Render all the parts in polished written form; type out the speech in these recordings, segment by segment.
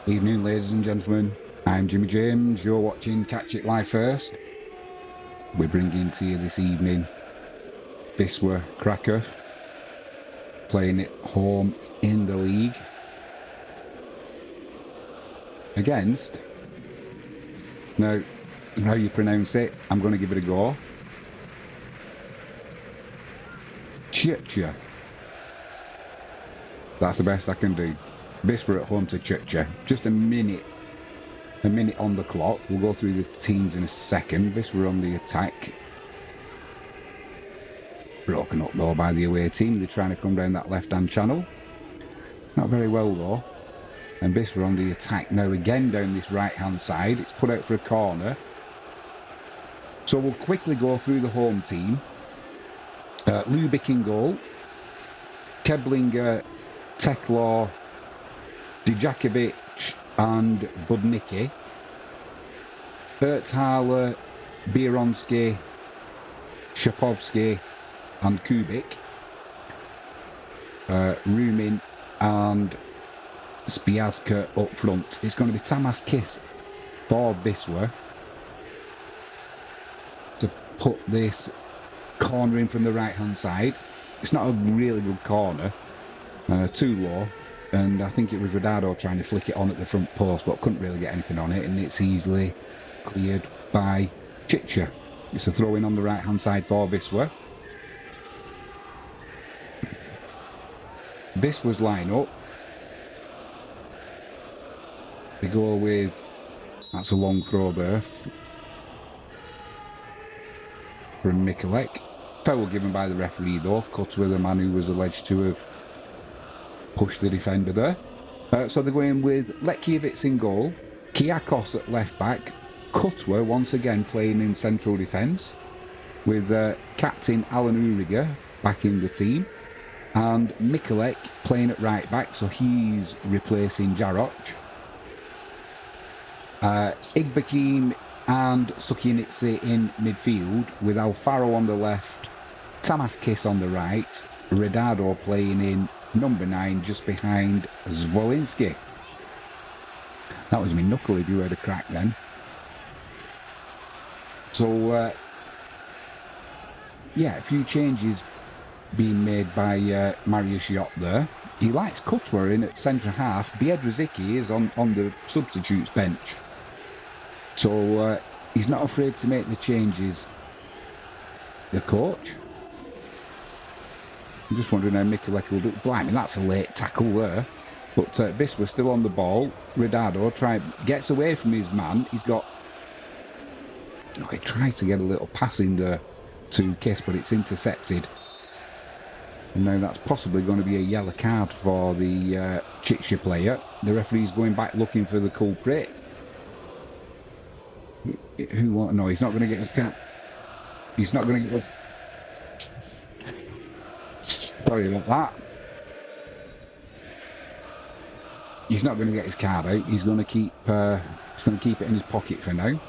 Evening, ladies and gentlemen. I'm Jimmy James. You're watching Catch It Live First. We're bringing to you this evening Wisla Krakow, playing at home in the league against, now how you pronounce it, I'm going to give it a go, Tychy. That's the best I can do. Wisla at home to Tychy. Just a minute on the clock. We'll go through the teams in a second. Wisla on the attack. Broken up though by the away team. They're trying to come down that left-hand channel. Not very well though. And Wisla on the attack now again down this right-hand side. It's put out for a corner. So we'll quickly go through the home team. Lubick in goal. Keblinger, Teklaw, Dijakovic and Budnicki. Erthaler, Bieronsky, Shapovsky and Kubik. Rumin and Spiazka up front. It's going to be Tamas Kiss for Wisla to put this corner in from the right hand side. It's not a really good corner, too low, and I think it was Rodado trying to flick it on at the front post but couldn't really get anything on it, and it's easily cleared by Tychy. It's a throw in on the right hand side for Wisla. Wisla's line up. They go with, that's a long throw there from Mikulek. Foul given by the referee though, cut with a man who was alleged to have pushed the defender there. So they're going with Lekiewicz in goal, Kiakos at left back, Cutwer once again playing in central defence, with captain Alan Uriger back in the team, and Mikulek playing at right back, so he's replacing Jaroch. Igbekin and Sukianitsi in midfield, with Alfaro on the left, Tamas Kiss on the right, Redado playing in number 9 just behind Zwolinski. That was me knuckle if you heard a crack then. So, yeah, a few changes being made by Mariusz Jot there. He likes Cutwer in at centre half. Biedrzycki is on the substitutes bench. So he's not afraid to make the changes, the coach. I'm just wondering how Mikulek will do it. Blimey, that's a late tackle there. But Wisla still on the ball. Redado gets away from his man. He's got... he tries to get a little pass in there to Kiss, but it's intercepted. And now that's possibly going to be a yellow card for the Tychy player. The referee's going back looking for the culprit. Who won't? No, he's not going to get his card. He's not going to get... Sorry about that. He's not going to get his card out. He's going to keep it in his pocket for now.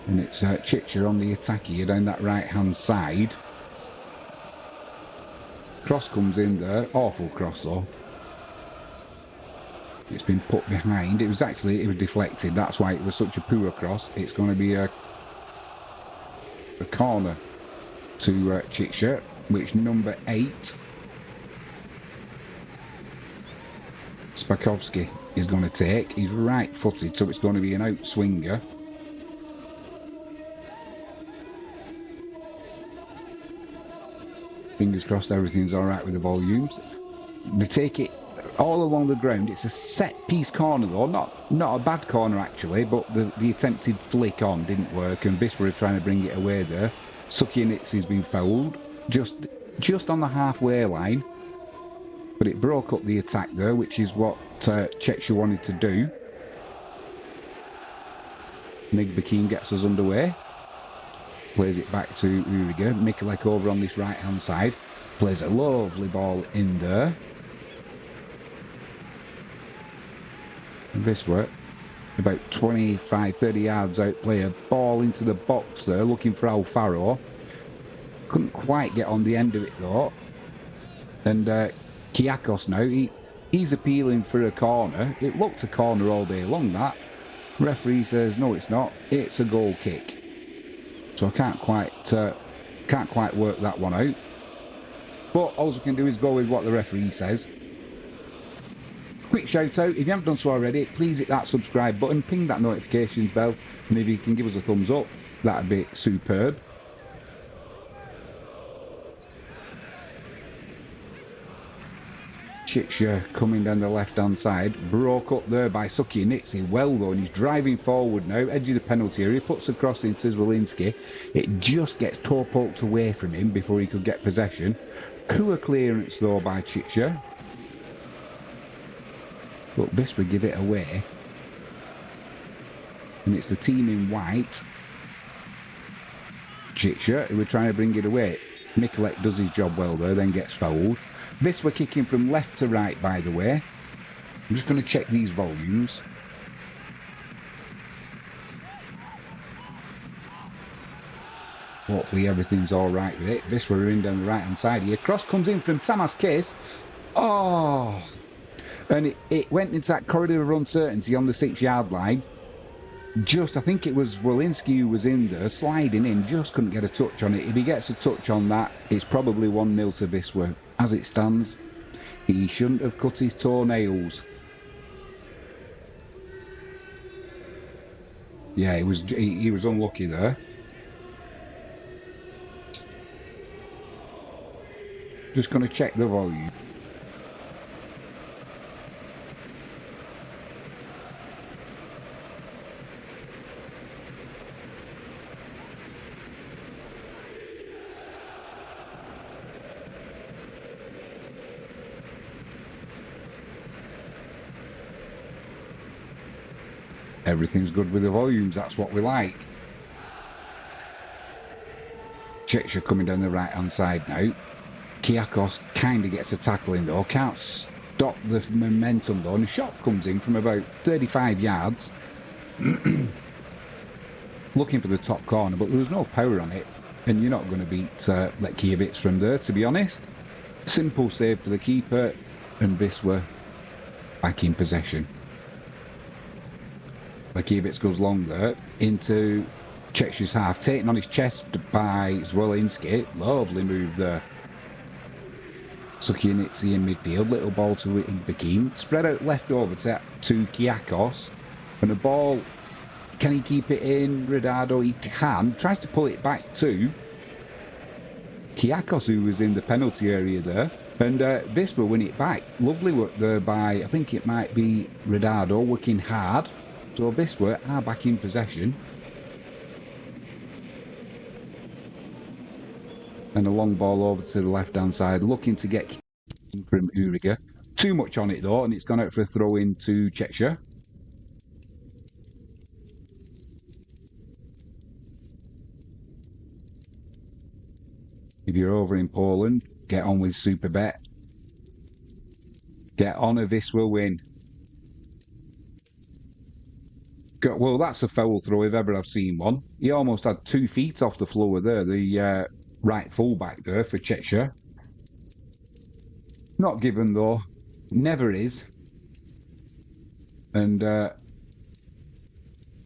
And it's Tychy on the attack here down that right hand side. Cross comes in there. Awful cross though. It's been put behind. It was deflected. That's why it was such a poor cross. It's going to be a corner to Tychy, which number 8 Spakovsky is going to take. He's right footed, so it's going to be an out swinger. Fingers crossed everything's alright with the volumes. They take it all along the ground. It's a set piece corner though, not a bad corner actually, but the attempted flick on didn't work, and Wisla are trying to bring it away there. Sukianitsi has been fouled just on the halfway line, but it broke up the attack there, which is what Tychy wanted to do. Igbekin gets us underway, plays it back to Uriger. Mikulek over on this right hand side, plays a lovely ball in there. Wisla, about 25-30 yards out, play a ball into the box there, looking for Alfaro. Couldn't quite get on the end of it though. And Kyakos now, he's appealing for a corner. It looked a corner all day long, that. Referee says, no, it's not. It's a goal kick. So I can't quite work that one out. But all we can do is go with what the referee says. Quick shout out, if you haven't done so already, please hit that subscribe button, ping that notifications bell, and if you can give us a thumbs up, that'd be superb. Tychy coming down the left hand side, broke up there by Sukianitsi, well though, and he's driving forward now, edge of the penalty area, puts the cross into Zwolinski. It just gets toe poked away from him before he could get possession. Poor clearance though by Tychy. But this would give it away. And it's the team in white. Tychy, who were trying to bring it away. Mikulek does his job well there, then gets fouled. Wisla kicking from left to right, by the way. I'm just going to check these volumes. Hopefully everything's all right with it. Wisla are in down the right hand side here. Cross comes in from Tamas Case. Oh! And it went into that corridor of uncertainty on the 6-yard line. Just, I think it was Zwolinski who was in there, sliding in, just couldn't get a touch on it. If he gets a touch on that, it's probably 1-0 to Wisla. As it stands, he shouldn't have cut his toenails. Yeah, he was unlucky there. Just going to check the volume. Everything's good with the volumes, that's what we like. Tychy coming down the right hand side now. Kyakos kind of gets a tackle in though, can't stop the momentum though, and a shot comes in from about 35 yards. Looking for the top corner, but there was no power on it, and you're not going to beat Letkiewicz from there, to be honest. Simple save for the keeper, and Wisla back in possession. Letkiewicz goes long there into Tychy's half, taken on his chest by Zwolinski. Lovely move there. Sukianitsi in midfield, little ball to Igbekin, spread out left over to Kyakos, and the ball, can he keep it in? Redado, he can, tries to pull it back to Kyakos, who was in the penalty area there, and Wisla win it back. Lovely work there by, I think it might be Redado, working hard. So Wisla are back in possession. And a long ball over to the left-hand side, looking to get from Uriga. Too much on it though, and it's gone out for a throw-in to Tychy. If you're over in Poland, get on with Superbet. Get on a Wisla win. Well, that's a foul throw if ever I've seen one. He almost had 2 feet off the floor there, the right fullback there for Tychy. Not given though, never is. And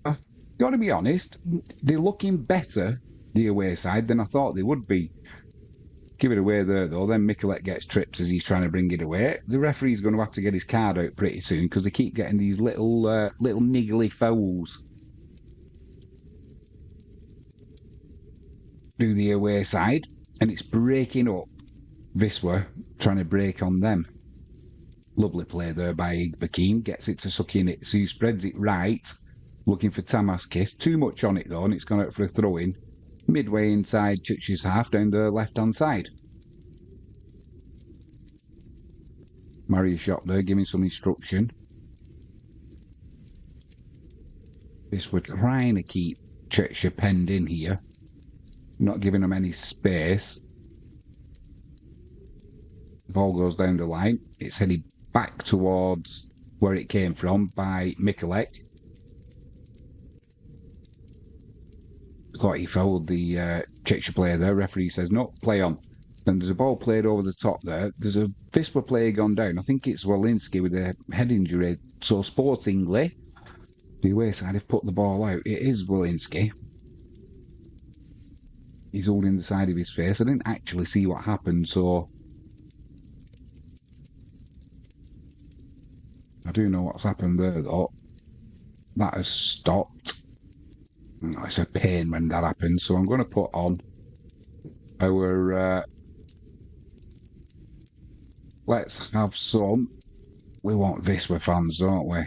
I've got to be honest, they're looking better, the away side, than I thought they would be. Give it away there though, then Mikulek gets tripped as he's trying to bring it away. The referee's going to have to get his card out pretty soon because they keep getting these little niggly fouls. Do the away side, and it's breaking up. Wisla trying to break on them. Lovely play there by Igbekin, gets it to Sukianitsi, who spreads it right, looking for Tamas Kiss. Too much on it though, and it's gone out for a throw-in. Midway inside Tychy's half, down the left-hand side. Mario shot there, giving some instruction. This we're trying to keep Tychy penned in here, not giving them any space. The ball goes down the line. It's headed back towards where it came from by Mikulek. Thought he fouled the Tychy player there. Referee says no, play on. Then there's a ball played over the top there. There's a Wisla player gone down. I think it's Walensky with a head injury. So sportingly, the away side have put the ball out. It is Walensky. He's holding the side of his face. I didn't actually see what happened, so I do know what's happened there, though. That has stopped. Oh, it's a pain when that happens, so I'm going to put on our... let's have some... We want Wisla fans, don't we?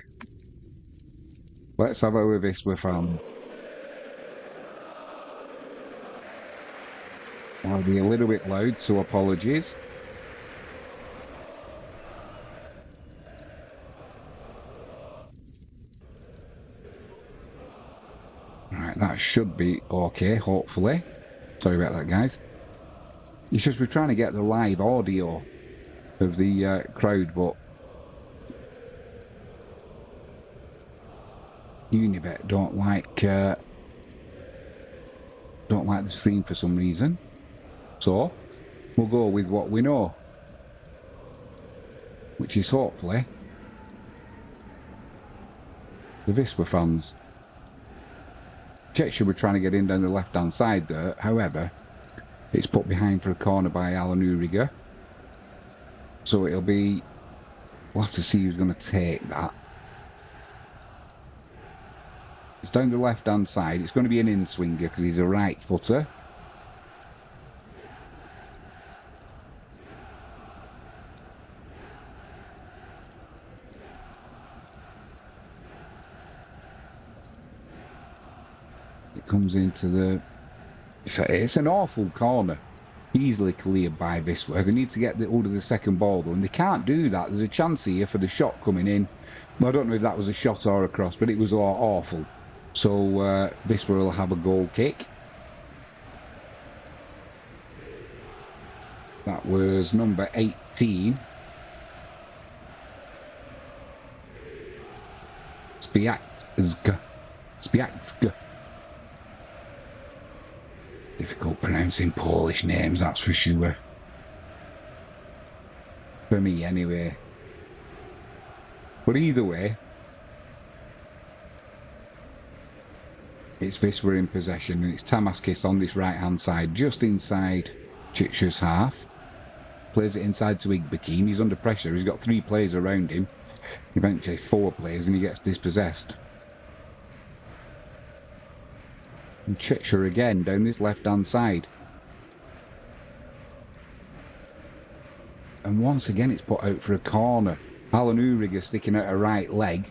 Let's have our Wisla fans. I'll be a little bit loud, so apologies. Right, that should be okay, hopefully. Sorry about that, guys. It's just we're trying to get the live audio of the crowd, but Unibet don't like the stream for some reason. So we'll go with what we know, which is hopefully the Wisla fans. Tychy were trying to get in down the left-hand side there. However, it's put behind for a corner by Alan Uriger. So it'll be... We'll have to see who's going to take that. It's down the left-hand side. It's going to be an in-swinger because he's a right footer. It comes into the... It's an awful corner. Easily cleared by Wisla. They need to get the hold of the second ball though, and they can't do that. There's a chance here for the shot coming in. Well, I don't know if that was a shot or a cross, but it was awful. So Wisla will have a goal kick. That was number 18. Spiakzga. Difficult pronouncing Polish names, that's for sure. For me, anyway. But either way, it's Wisla in possession, and it's Tamaskis on this right-hand side, just inside Tychy's half. Plays it inside to Igbekim. He's under pressure. He's got 3 players around him. Eventually 4 players, and he gets dispossessed. And Tychy again down this left-hand side. And once again it's put out for a corner. Alan Uriger sticking out a right leg.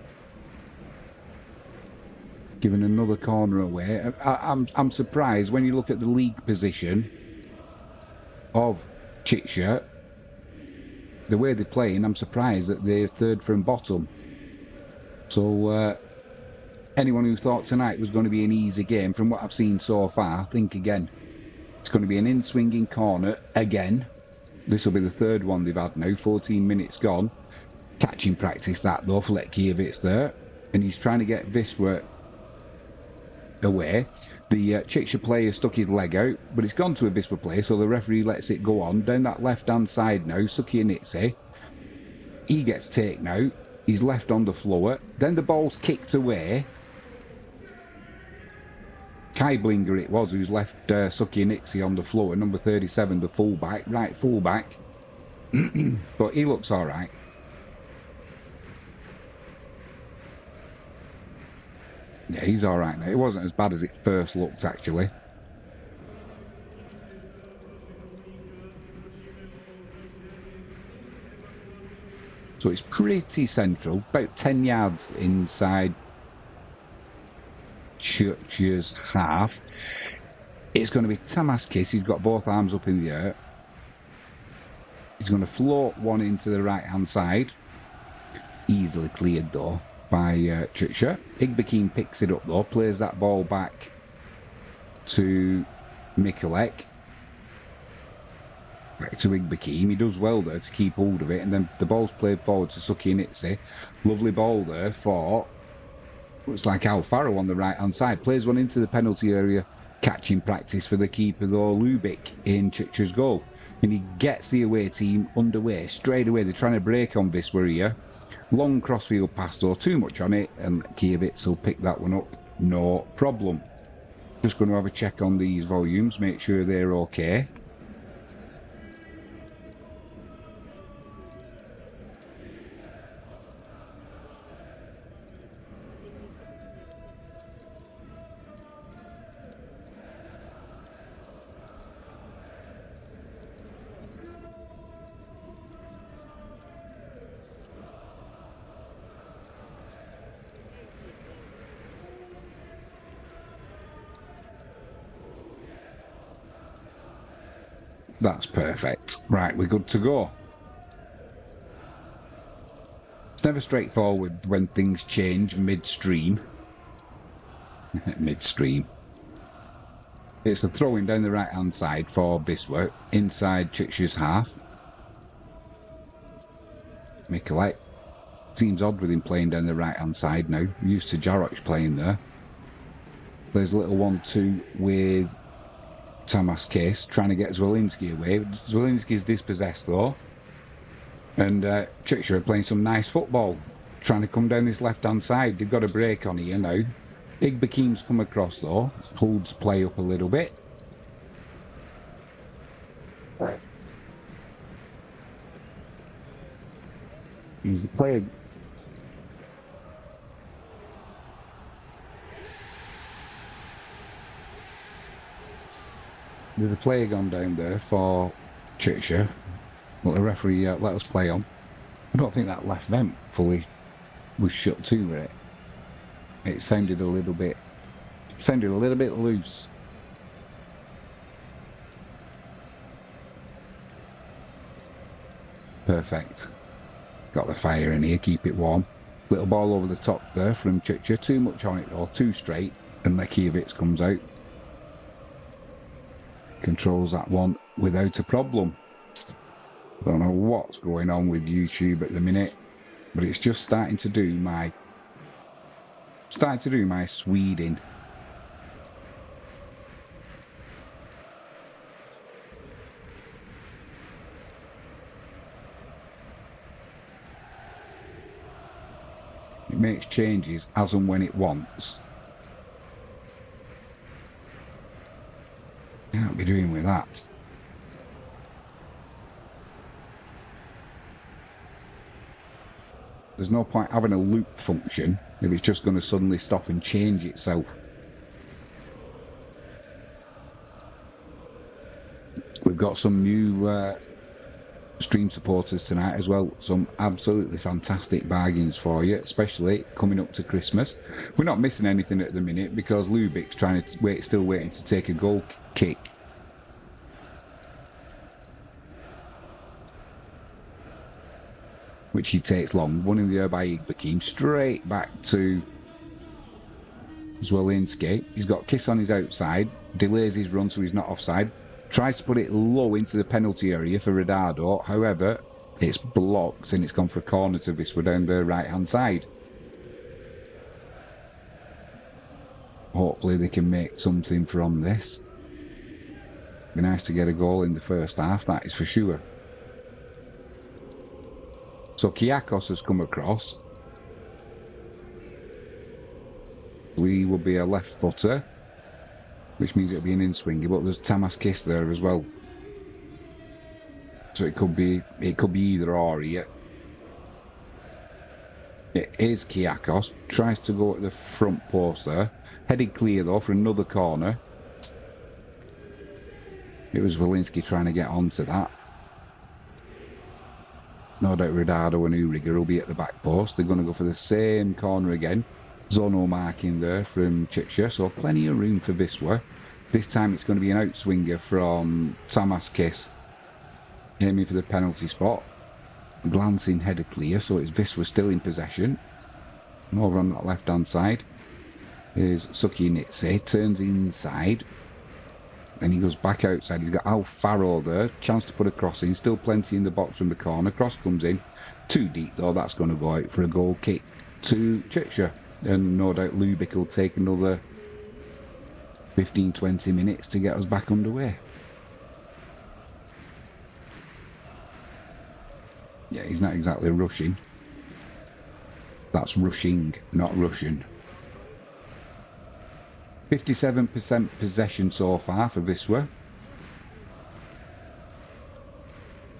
Giving another corner away. I'm surprised when you look at the league position of Tychy, the way they're playing, I'm surprised that they're 3rd from bottom. So anyone who thought tonight was going to be an easy game, from what I've seen so far, think again. It's going to be an in-swinging corner again. This will be the 3rd one they've had now, 14 minutes gone. Catching practice that though for Letkiewicz there. And he's trying to get Wisla away. The Tychy player stuck his leg out, but it's gone to a Wisla player, so the referee lets it go on. Down that left-hand side now, Sukianitse. He gets taken out. He's left on the floor. Then the ball's kicked away. Kai Blinger it was who's left Sukianitse on the floor, number 37, the fullback, right fullback. But he looks alright. Yeah, he's alright now. It wasn't as bad as it first looked, actually. So it's pretty central, about 10 yards inside Tychy's half. It's going to be Tamaskis. He's got both arms up in the air. He's going to float one into the right-hand side. Easily cleared, though, by Tychy. Igbekim picks it up, though, plays that ball back to Mikulek. Back to Igbekim. He does well there to keep hold of it, and then the ball's played forward to Sukianitse. Lovely ball there for, looks like Al Farrow on the right-hand side. Plays one into the penalty area. Catching practice for the keeper, though, Lubik in Tychy's goal. And he gets the away team underway straight away. They're trying to break on Wisla here. Long crossfield pass though, too much on it, and Kiewicz will pick that one up, no problem. Just going to have a check on these volumes, make sure they're okay. That's perfect. Right, we're good to go. It's never straightforward when things change midstream. Midstream. It's a throwing down the right-hand side for Wisla, inside Tychy's half. Mikulek. Seems odd with him playing down the right-hand side now. We're used to Jarocz playing there. There's a little 1-2 with Tamas Case trying to get Zwolinski away. Zwolinski's dispossessed though. And Tychy are playing some nice football. Trying to come down this left-hand side. They've got a break on here now. Igbekeem's come across though. Holds play up a little bit. He's a player. There's a player gone down there for Tychy. Well, the referee let us play on. I don't think that left vent fully was shut to with it. It sounded a little bit loose. Perfect. Got the fire in here, keep it warm. Little ball over the top there from Tychy. Too much on it or too straight, and Kiewicz comes out. Controls that one without a problem. Don't know what's going on with YouTube at the minute, but it's just starting to do my Sweden. It makes changes as and when it wants. Can't be doing with that. There's no point having a loop function if it's just going to suddenly stop and change itself. We've got some new stream supporters tonight as well. Some absolutely fantastic bargains for you, especially coming up to Christmas. We're not missing anything at the minute because Lubik's trying to still waiting to take a goal kick. Which he takes long. One in the air by Igbekeem, straight back to Zwolinski. He's got Kiss on his outside, delays his run so he's not offside. Tries to put it low into the penalty area for Radado. However, it's blocked and it's gone for a corner to Wisla down the right-hand side. Hopefully they can make something from this. Be nice to get a goal in the first half, that is for sure. So Kiakos has come across. Lee will be a left footer, which means it'll be an in-swinger, but there's Tamas Kiss there as well. So it could be either or here. It is Kiakos. Tries to go at the front post there. Headed clear though for another corner. It was Zwolinski trying to get onto that. No doubt Radado and Uriger will be at the back post. They're going to go for the same corner again. Zonal marking there from Tychy, so plenty of room for Wisla. This time it's going to be an outswinger from Tamas Kiss. Aiming for the penalty spot. Glancing header clear, so it's Wisla still in possession. And over on that left hand side is Suki Nitze. Turns inside. Then he goes back outside. He's got Al Farrow there. Chance to put a cross in. Still plenty in the box from the corner. Cross comes in. Too deep though. That's going to go out for a goal kick to Tychy. And no doubt Lubick will take another 15-20 minutes to get us back underway. Yeah, he's not exactly rushing. That's rushing, not Russian. 57% possession so far for Wisla,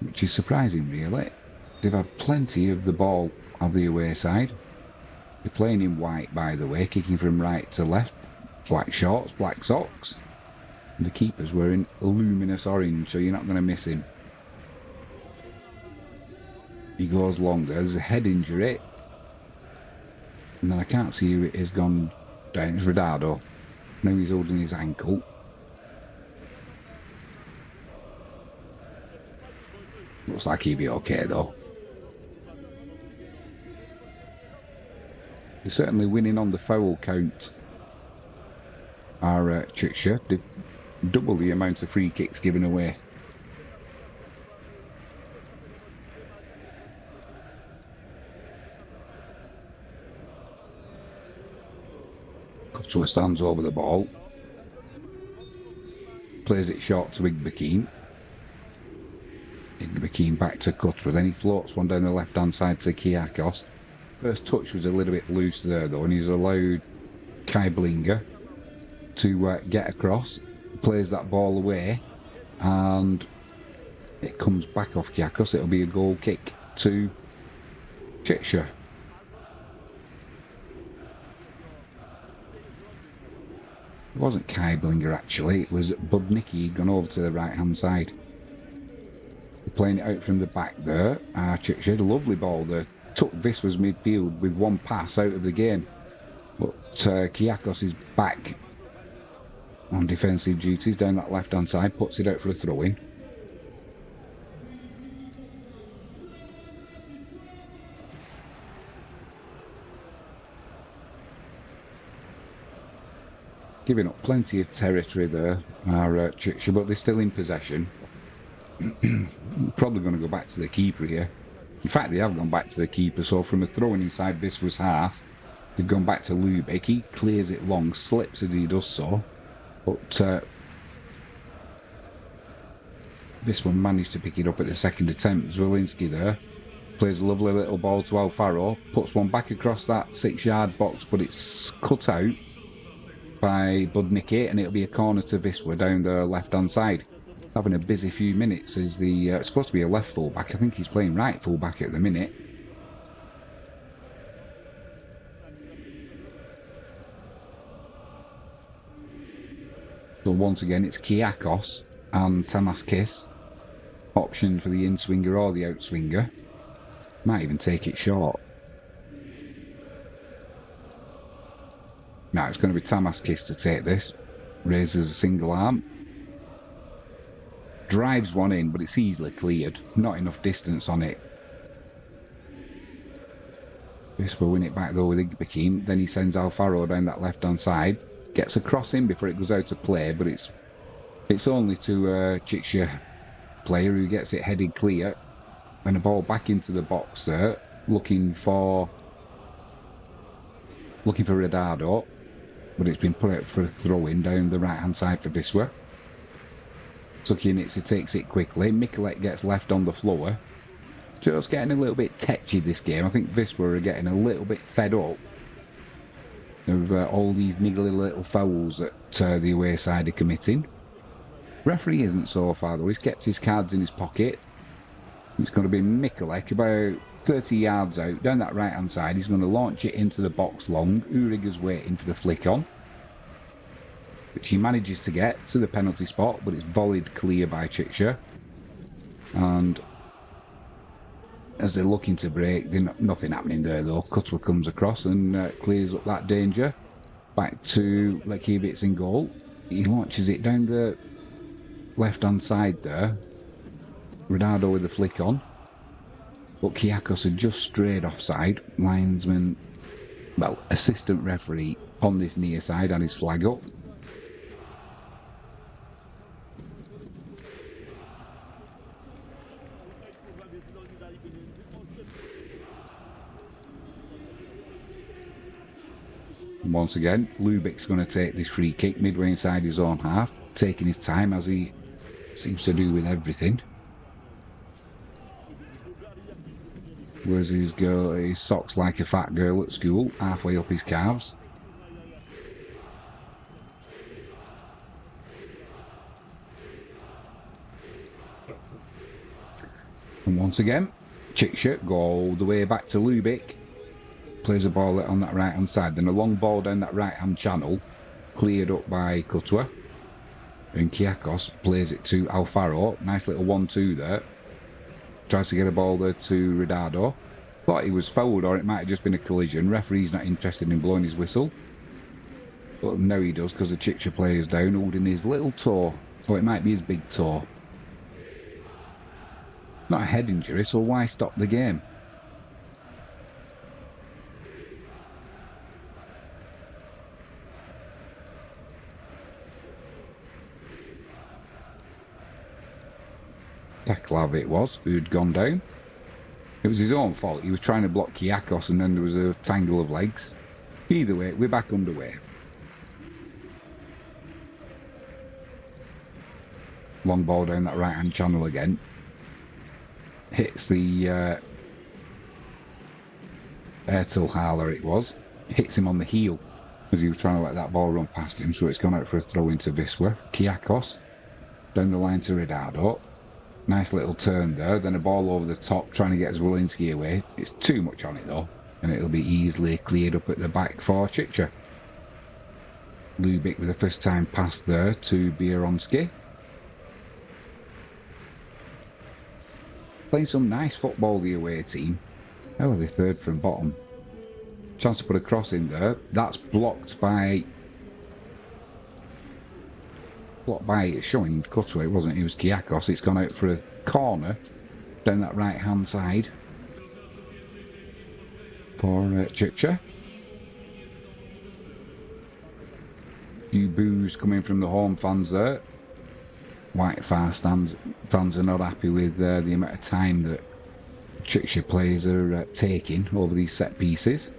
which is surprising, really. They've had plenty of the ball of the away side. They're playing in white, by the way, kicking from right to left. Black shorts, black socks. And the keeper's wearing luminous orange, so you're not going to miss him. He goes longer. There's a head injury. And then I can't see who it has gone down. It's Rodado. Now he's holding his ankle. Looks like he'll be okay, though. They're certainly winning on the foul count. Our Tychy, they've double the amount of free kicks given away. Krakow stands over the ball. Plays it short to Igbekin. Igbekin back to Krakow. Then he floats one down the left-hand side to Kiakos. First touch was a little bit loose there, though, and he's allowed Kaiblinger to get across. Plays that ball away, and it comes back off Kiakos. It'll be a goal kick to Tychy. It wasn't Kaiblinger, actually. It was Budnicki. He'd gone over to the right-hand side. They're playing it out from the back there. Tychy had a lovely ball there. Took Wisla's midfield with one pass out of the game. But Kiakos is back on defensive duties down that left-hand side. Puts it out for a throw-in. Giving up plenty of territory there, our Tychy, but they're still in possession. Probably going to go back to the keeper here. In fact, they have gone back to the keeper, so from a throw-in inside Wisla's half, they've gone back to Lubick. He clears it long, slips as he does so, but Wisla managed to pick it up at the second attempt. Zwolinski there plays a lovely little ball to Alfaro, puts one back across that 6-yard box, but it's cut out by Budnicki, and it'll be a corner to Wisla down the left-hand side. Having a busy few minutes as the it's supposed to be a left full-back. I think he's playing right full-back at the minute. So once again, it's Kiakos and Tamaskis. Option for the in-swinger or the out-swinger. Might even take it short. Now it's going to be Tamaskis to take this. Raises a single arm. Drives one in, but it's easily cleared. Not enough distance on it. Wisla win it back though with Igbekin. Then he sends Alfaro down that left-hand side. Gets a cross in before it goes out of play, but it's only to a Tychy player who gets it headed clear. And a ball back into the box there, looking for Rodado, but it's been put out for a throw-in down the right-hand side for Wisla. Tychy takes it quickly. Mikulek gets left on the floor. Just getting a little bit tetchy this game. I think Wisla are getting a little bit fed up of all these niggly little fouls that the away side are committing. Referee isn't so far though. He's kept his cards in his pocket. It's going to be Mikulek about 30 yards out down that right hand side. He's going to launch it into the box long. Uriger's waiting for the flick on, which he manages to get to the penalty spot, but it's volleyed clear by Tychy. And as they're looking to break, nothing happening there though. Krakow comes across and clears up that danger. Back to Lekiewicz in goal. He launches it down the left-hand side there. Rodado with the flick on. But Kiakos had just strayed offside. Linesman, well, assistant referee on this near side had his flag up. Once again, Lubick's going to take this free kick midway inside his own half, taking his time as he seems to do with everything. Wears his socks like a fat girl at school, halfway up his calves. And once again, Tychy go all the way back to Lubick. Plays a ball on that right hand side. Then a long ball down that right hand channel, cleared up by Krakow. And Kiakos plays it to Alfaro. Nice little 1-2 there. Tries to get a ball there to Redado. Thought he was fouled, or it might have just been a collision. Referee's not interested in blowing his whistle. But no, he does, because the Tychy player's down, holding his little toe. Or it might be his big toe. Not a head injury, so why stop the game? Teklav it was, who'd gone down. It was his own fault. He was trying to block Kiakos and then there was a tangle of legs. Either way, we're back underway. Long ball down that right-hand channel again. Hits the Airtel hauler it was. Hits him on the heel as he was trying to let that ball run past him, so it's gone out for a throw into Wisla. Kiakos down the line to Redado. Nice little turn there, then a ball over the top trying to get Zwolinski away. It's too much on it though, and it'll be easily cleared up at the back for Tychy. Lubick with the first time pass there to Bieronski. Playing some nice football, the away team. How are they third from bottom? Chance to put a cross in there. That's blocked by... it's showing Krakow, it wasn't. It was Kiakos. It's gone out for a corner down that right hand side for Tychy. Few boos coming from the home fans there. White fans are not happy with the amount of time that Tychy players are taking over these set pieces.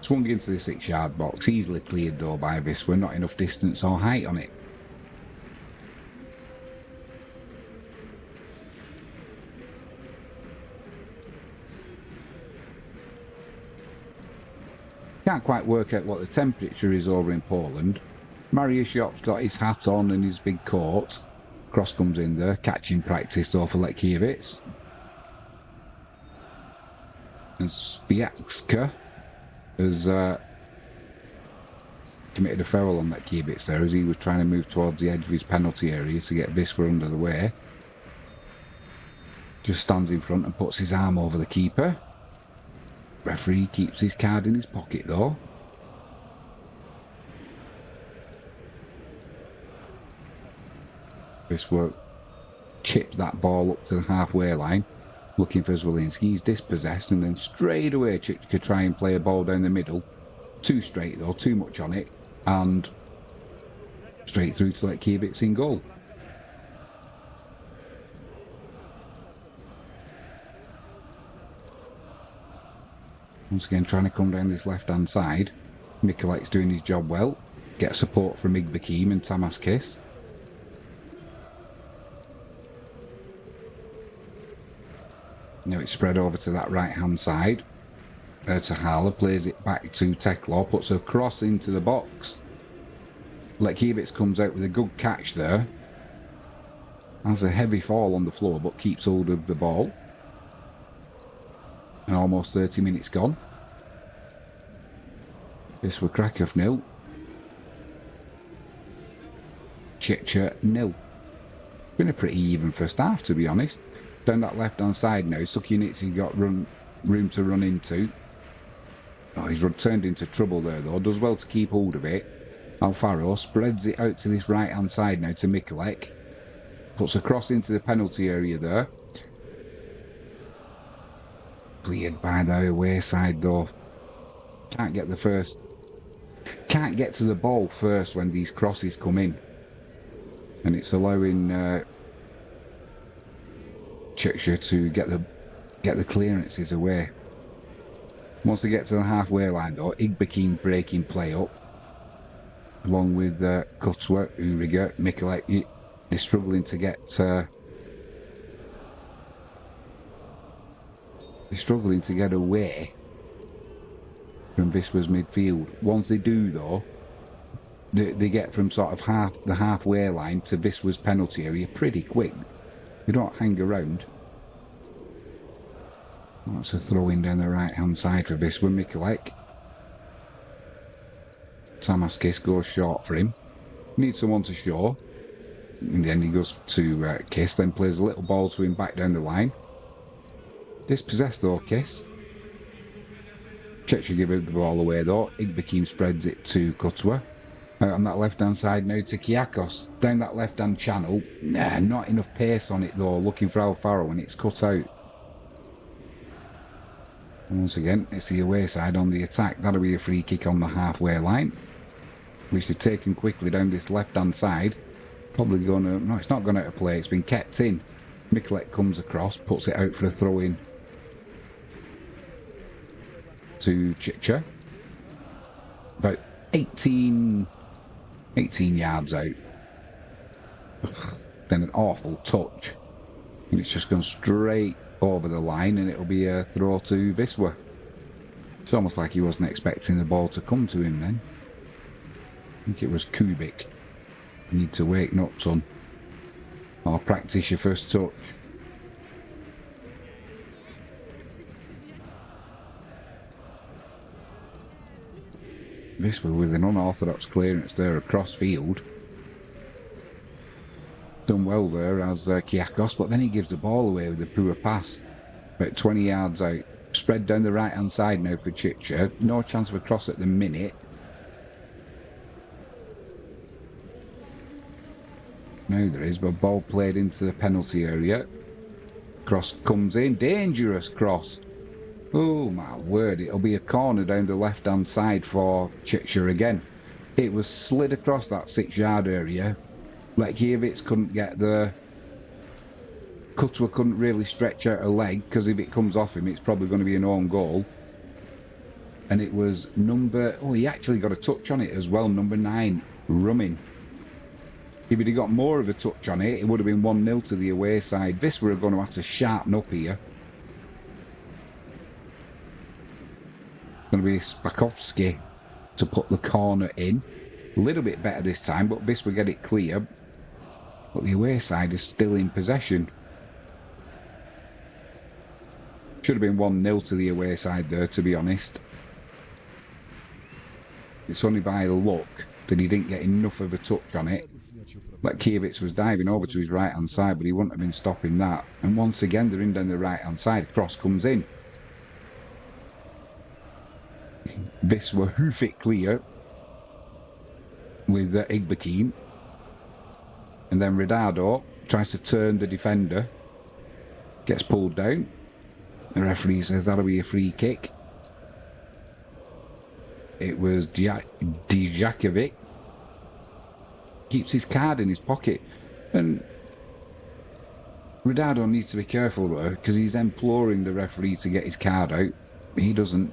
Swung into the 6-yard box, easily cleared though by Wisla, not enough distance or height on it. Can't quite work out what the temperature is over in Poland. Mariuszczyk's got his hat on and his big coat. Cross comes in there, catching practice though for Lekiewicz. And Spiatska has committed a foul on that Lekiewicz there as he was trying to move towards the edge of his penalty area to get Wisla under the way. Just stands in front and puts his arm over the keeper. Referee keeps his card in his pocket though. Wisla chipped that ball up to the halfway line, looking for Zwolinski. He's dispossessed and then straight away Tychy could try and play a ball down the middle. Too straight though, too much on it, and straight through to Lekiewicz in goal. Once again trying to come down this left hand side. Mikulek's doing his job well. Gets support from Igbekim and Tamaskis. Now it's spread over to that right hand side. To Haller, plays it back to Teklaw, puts a cross into the box. Lekiewicz comes out with a good catch there. Has a heavy fall on the floor but keeps hold of the ball. And almost 30 minutes gone. Wisla Krakow 0. Tychy 0. Been a pretty even first half, to be honest. Down that left hand side now, Sukhunitsy's got room to run into. Oh, he's turned into trouble there though. Does well to keep hold of it. Alfaro spreads it out to this right hand side now to Mikulek. Puts a cross into the penalty area there. Cleared by the away side though. Can't get to the ball first when these crosses come in. And it's allowing Tychy to get the clearances away. Once they get to the halfway line though, Igbekim breaking play up. Along with Krakow, Uriger, Mikulek, they're struggling to get They're struggling to get away from Wisła's midfield. Once they do, though, they get from sort of the halfway line to Wisła's penalty area pretty quick. They don't hang around. That's a throw-in down the right-hand side for Wisła. Mikulek. Tamaskis goes short for him. Needs someone to show. In the end, he goes to Kiss, then plays a little ball to him back down the line. Dispossessed though, Kiss. Tychy give the ball away though. Igbekim spreads it to Kutwa. On that left-hand side now to Kyakos. Down that left-hand channel. Nah, not enough pace on it though. Looking for Alfaro and it's cut out. Once again, it's the away side on the attack. That'll be a free kick on the halfway line, which they've taken quickly down this left-hand side. Probably going to... No, it's not going out of play. It's been kept in. Mikulek comes across, puts it out for a throw-in to Tychy. About 18 yards out. Then an awful touch. And it's just gone straight over the line and it'll be a throw to Wisła. It's almost like he wasn't expecting the ball to come to him then. I think it was Kubik. You need to wake up, son. Or practice your first touch. Wisła with an unorthodox clearance there across field. Done well there as Kyakos, but then he gives the ball away with a poor pass. About 20 yards out. Spread down the right hand side now for Tychy. No chance of a cross at the minute. Now there is, but ball played into the penalty area. Cross comes in. Dangerous cross. Oh my word, it'll be a corner down the left hand side for Tychy again. It was slid across that 6-yard area. Lekiewicz couldn't get there. Kutwa couldn't really stretch out a leg because if it comes off him it's probably going to be an own goal. And it was number... Oh, he actually got a touch on it as well. Number 9, Rumin. If he'd got more of a touch on it, it would have been 1-0 to the away side. Wisła are going to have to sharpen up here. Going to be Spakovsky to put the corner in. A little bit better this time, but Wisła get it clear. But the away side is still in possession. Should have been 1-0 to the away side there, to be honest. It's only by luck that he didn't get enough of a touch on it. Lekiewicz was diving over to his right hand side, but he wouldn't have been stopping that. And once again, they're in down the right hand side. Cross comes in. Wisła hoof it clear with Igbekim. And then Redado tries to turn the defender. Gets pulled down. The referee says that'll be a free kick. It was Djakovic. Keeps his card in his pocket. And Redado needs to be careful though, because he's imploring the referee to get his card out. He doesn't.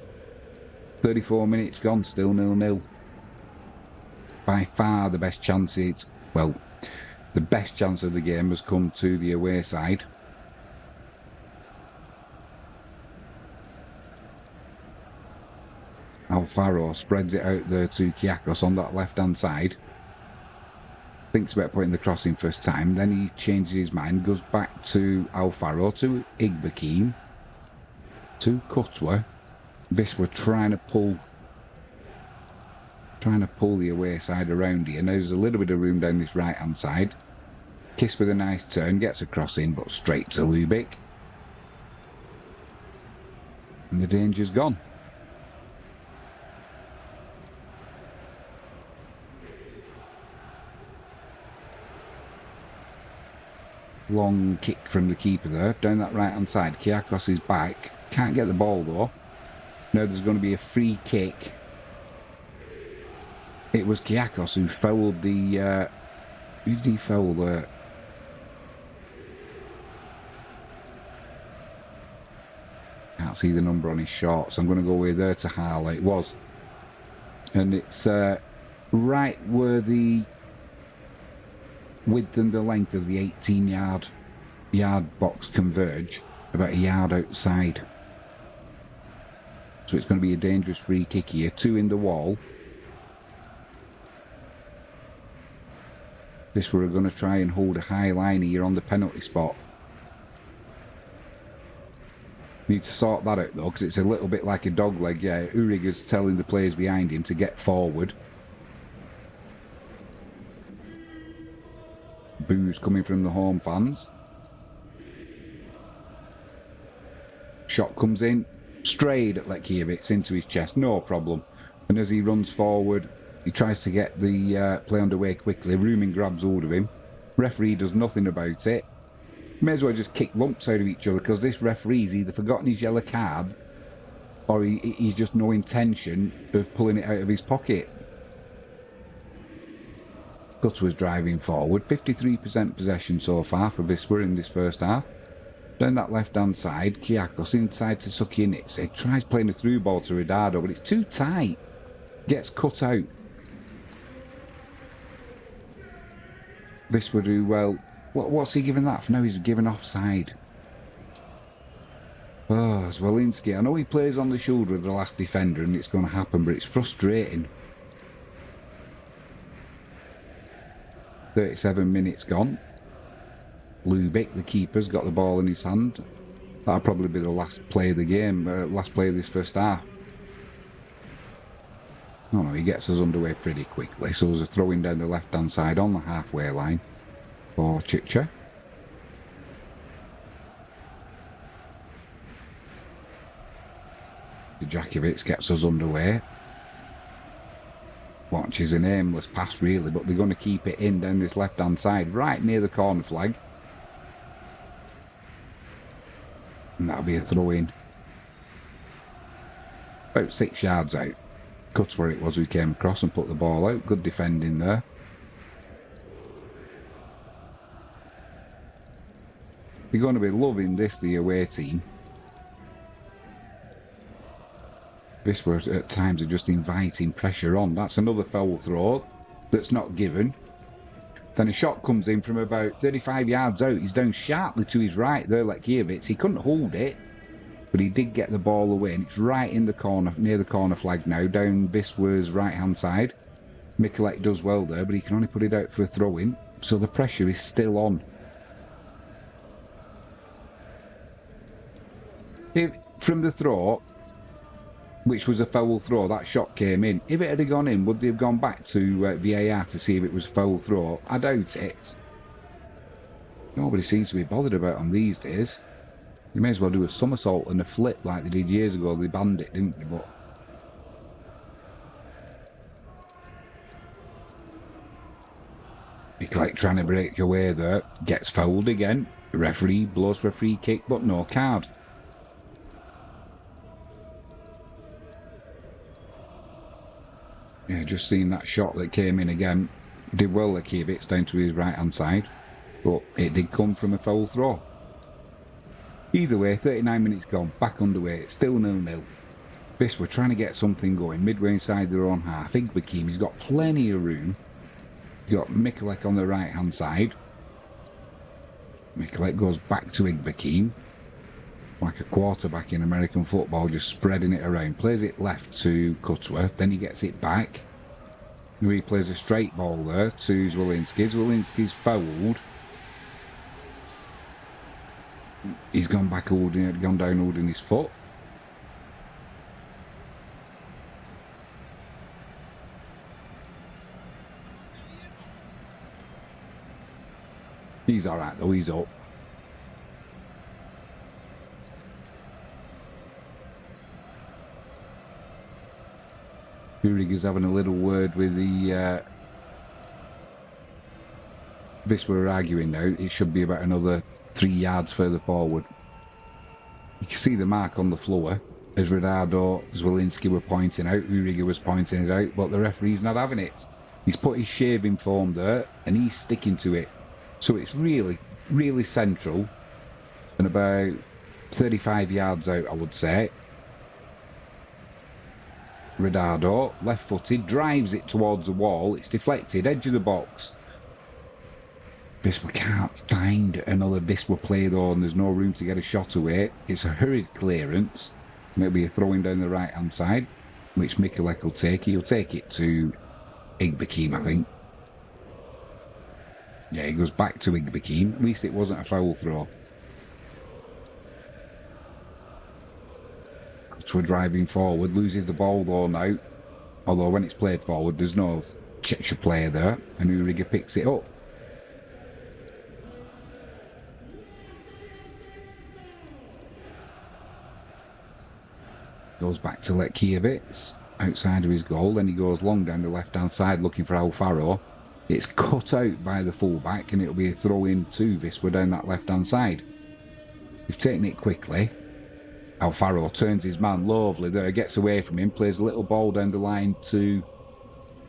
34 minutes gone, still 0-0. By far the best chances, well, the best chance of the game has come to the away side. Alfaro spreads it out there to Kyakos on that left hand side. Thinks about putting the cross in first time, then he changes his mind, goes back to Alfaro, to Igbekim, to Kutwa. Wisła trying to pull the away side around here. Now there's a little bit of room down this right hand side. Kiss with a nice turn, gets a cross in, but straight to Lubick. And the danger's gone. Long kick from the keeper there, down that right hand side. Kyakos is back, can't get the ball though. Now there's going to be a free kick. It was Kyakos who fouled the... who did he foul there? Can't see the number on his shorts. I'm going to go with there to Harley. It was. And it's right where the width and the length of the 18-yard box converge. About a yard outside. So it's going to be a dangerous free kick here. 2 in the wall. This we're going to try and hold a high line here on the penalty spot. Need to sort that out though, because it's a little bit like a dog leg. Yeah, Uriger's telling the players behind him to get forward. Boos coming from the home fans. Shot comes in, strayed at Lekiewicz into his chest, no problem. And as he runs forward, he tries to get the play underway quickly. Roomin grabs hold of him. Referee does nothing about it. May as well just kick lumps out of each other, because this referee's either forgotten his yellow card or he's just no intention of pulling it out of his pocket. Guts was driving forward. 53% possession so far for Wisla in this first half. Down that left-hand side, Kiakos inside to Sukienitze. Tries playing a through ball to Ridardo, but it's too tight. Gets cut out. Wisla do well. What's he giving that for? Now he's given offside. Oh, Zwolinski. I know he plays on the shoulder of the last defender and it's going to happen, but it's frustrating. 37 minutes gone. Lubick, the keeper's got the ball in his hand. That'll probably be the last play of the game, last play of this first half. No, he gets us underway pretty quickly. So there's a throw-in down the left-hand side on the halfway line for Tychy. Jakovic gets us underway. Watches an aimless pass really, but they're going to keep it in down this left-hand side, right near the corner flag. And that'll be a throw-in. About 6 yards out. Cuts where it was who came across and put the ball out. Good defending there. You're going to be loving this, the away team. Wisla at times are just inviting pressure on. That's another foul throw that's not given. Then a shot comes in from about 35 yards out. He's down sharply to his right there, Lekiewicz. He couldn't hold it, but he did get the ball away, and it's right in the corner, near the corner flag now, down Wisla's right-hand side. Mikulek does well there, but he can only put it out for a throw-in, so the pressure is still on. From the throw, which was a foul throw, that shot came in. If it had gone in, would they have gone back to VAR to see if it was a foul throw? I doubt it. Nobody seems to be bothered about them these days. You may as well do a somersault and a flip like they did years ago. They banned it, didn't they? But Mikulek trying to break away there. Gets fouled again. The referee blows for a free kick, but no card. Yeah, just seeing that shot that came in again. Did well, Lekiewicz, down to his right-hand side. But it did come from a foul throw. Either way, 39 minutes gone, back underway. It's still 0-0. Wisla trying to get something going midway inside their own half. Igbekim, he's got plenty of room. He's got Mikulek on the right-hand side. Mikulek goes back to Igbekim. Like a quarterback in American football, just spreading it around. Plays it left to Cutworth, then he gets it back. He plays a straight ball there to Zwolinski. Zwolinski's fouled. He's gone back gone down holding his foot. He's alright though, he's up. Uriger's having a little word with the Wisla are arguing now. It should be about another 3 yards further forward. You can see the mark on the floor as Ridardo, Zwolinski were pointing out. Uriger was pointing it out, but the referee's not having it. He's put his shaving foam there and he's sticking to it. So it's really, really central and about 35 yards out, I would say. Ridardo, left-footed, drives it towards the wall. It's deflected, edge of the box. Wisla can't find another Wisla play though, and there's no room to get a shot away. It's a hurried clearance. Maybe a throwing down the right-hand side, which Mikulek will take. He'll take it to Igbekim, I think. Yeah, he goes back to Igbekim. At least it wasn't a foul throw. We're driving forward, loses the ball though now. Although when it's played forward, there's no Tychy player there, and Uriga picks it up. Goes back to Lekiewicz, outside of his goal, then he goes long down the left-hand side looking for Alfaro. It's cut out by the fullback, and it'll be a throw-in to Wisla down that left-hand side. They've taken it quickly. Alfaro turns his man lovely there, gets away from him, plays a little ball down the line to...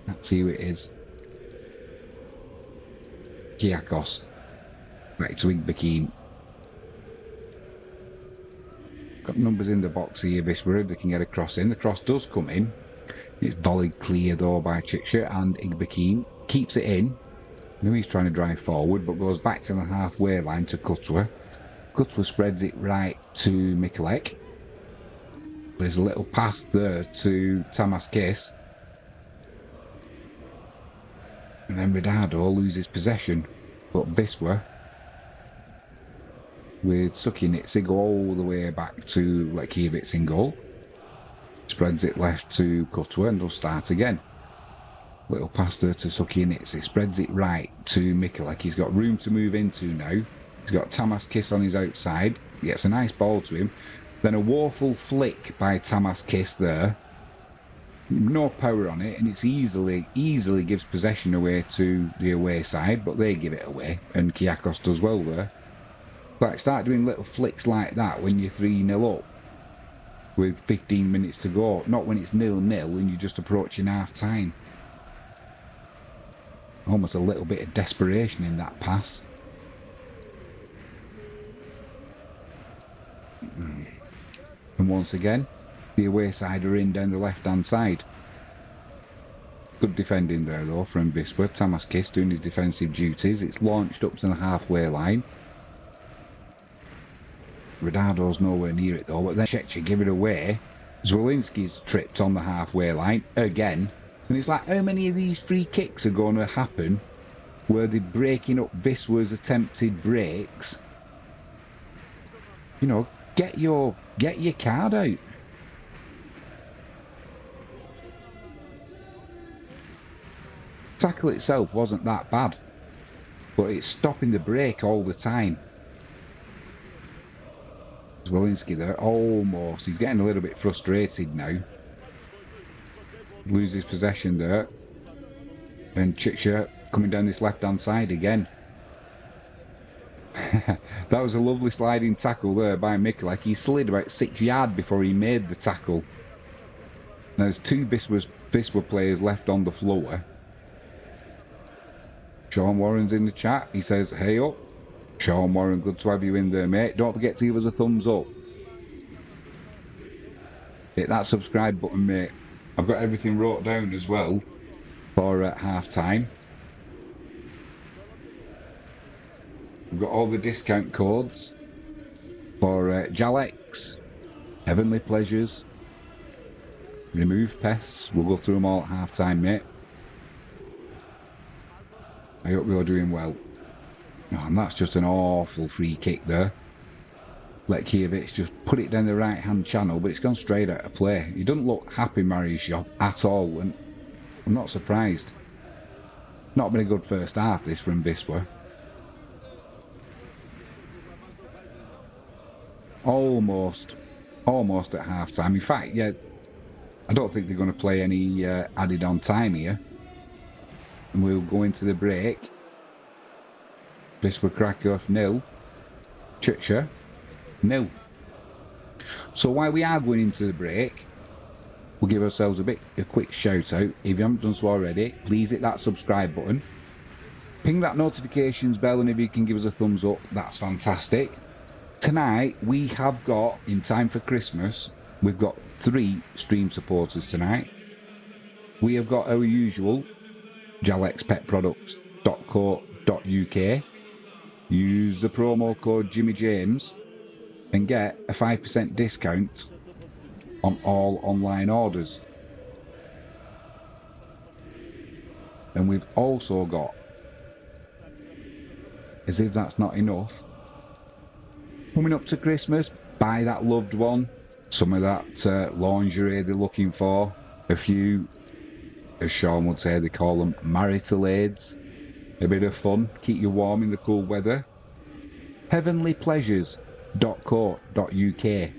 Let's see who it is. Kiakos. Back to Igbekim. Got numbers in the box here, Wisla, if they can get a cross in. The cross does come in. It's volleyed clear though by Tychy, and Igbekim keeps it in. Now he's trying to drive forward, but goes back to the halfway line to Kutwa. Kutwa spreads it right to Mikulek. There's a little pass there to Tamas Kiss. And then Ridado loses possession. But Wisla, with Sukinitsi, go all the way back to Lekiewicz in goal. Spreads it left to Kutwa and will start again. Little pass there to Sukinitsi. Spreads it right to Mikulek. He's got room to move into now. He's got Tamas Kiss on his outside. He gets a nice ball to him. Then a woeful flick by Tamas Kiss there. No power on it, and it's easily gives possession away to the away side, but they give it away, and Kiakos does well there. Like, start doing little flicks like that when you're 3-0 up with 15 minutes to go, not when it's 0-0 and you're just approaching half time. Almost a little bit of desperation in that pass. And once again, the away side are in down the left-hand side. Good defending there, though, from Wisla. Tamas Kiss doing his defensive duties. It's launched up to the halfway line. Ridado's nowhere near it, though, but then Tychy give it away. Zwolinski's tripped on the halfway line again. And it's like, how many of these free kicks are going to happen where they're breaking up Wisla's attempted breaks? You know, get your card out. Tackle itself wasn't that bad, but it's stopping the break all the time. Zwolinski there, almost. He's getting a little bit frustrated now. Loses possession there. And Tychy coming down this left-hand side again. That was a lovely sliding tackle there by Mikulek. He slid about 6 yards before he made the tackle. Now there's two Wisla players left on the floor. Sean Warren's in the chat. He says, hey up. Sean Warren, good to have you in there, mate. Don't forget to give us a thumbs up. Hit that subscribe button, mate. I've got everything wrote down as well for half time. We've got all the discount codes for Jalex, Heavenly Pleasures, Remove Pests. We'll go through them all at half time, mate. I hope you're doing well. Oh, and that's just an awful free kick there. Lekiewicz just put it down the right hand channel, but it's gone straight out of play. He doesn't look happy, Mariusz, at all, and I'm not surprised. Not been a good first half, this, from Wisla. Almost at half time. In fact, yeah, I don't think they're going to play any added on time here. And we'll go into the break. Wisla Krakow 0, Tychy 0. So while we are going into the break, we'll give ourselves a quick shout out. If you haven't done so already, please hit that subscribe button. Ping that notifications bell, and if you can give us a thumbs up, that's fantastic. Tonight we have got, in time for Christmas, we've got 3 stream supporters tonight. We have got our usual jalexpetproducts.co.uk. Use the promo code Jimmy James and get a 5% discount on all online orders. And we've also got, as if that's not enough, coming up to Christmas, buy that loved one some of that lingerie they're looking for, a few, as Sean would say, they call them marital aids, a bit of fun, keep you warm in the cool weather. heavenlypleasures.co.uk.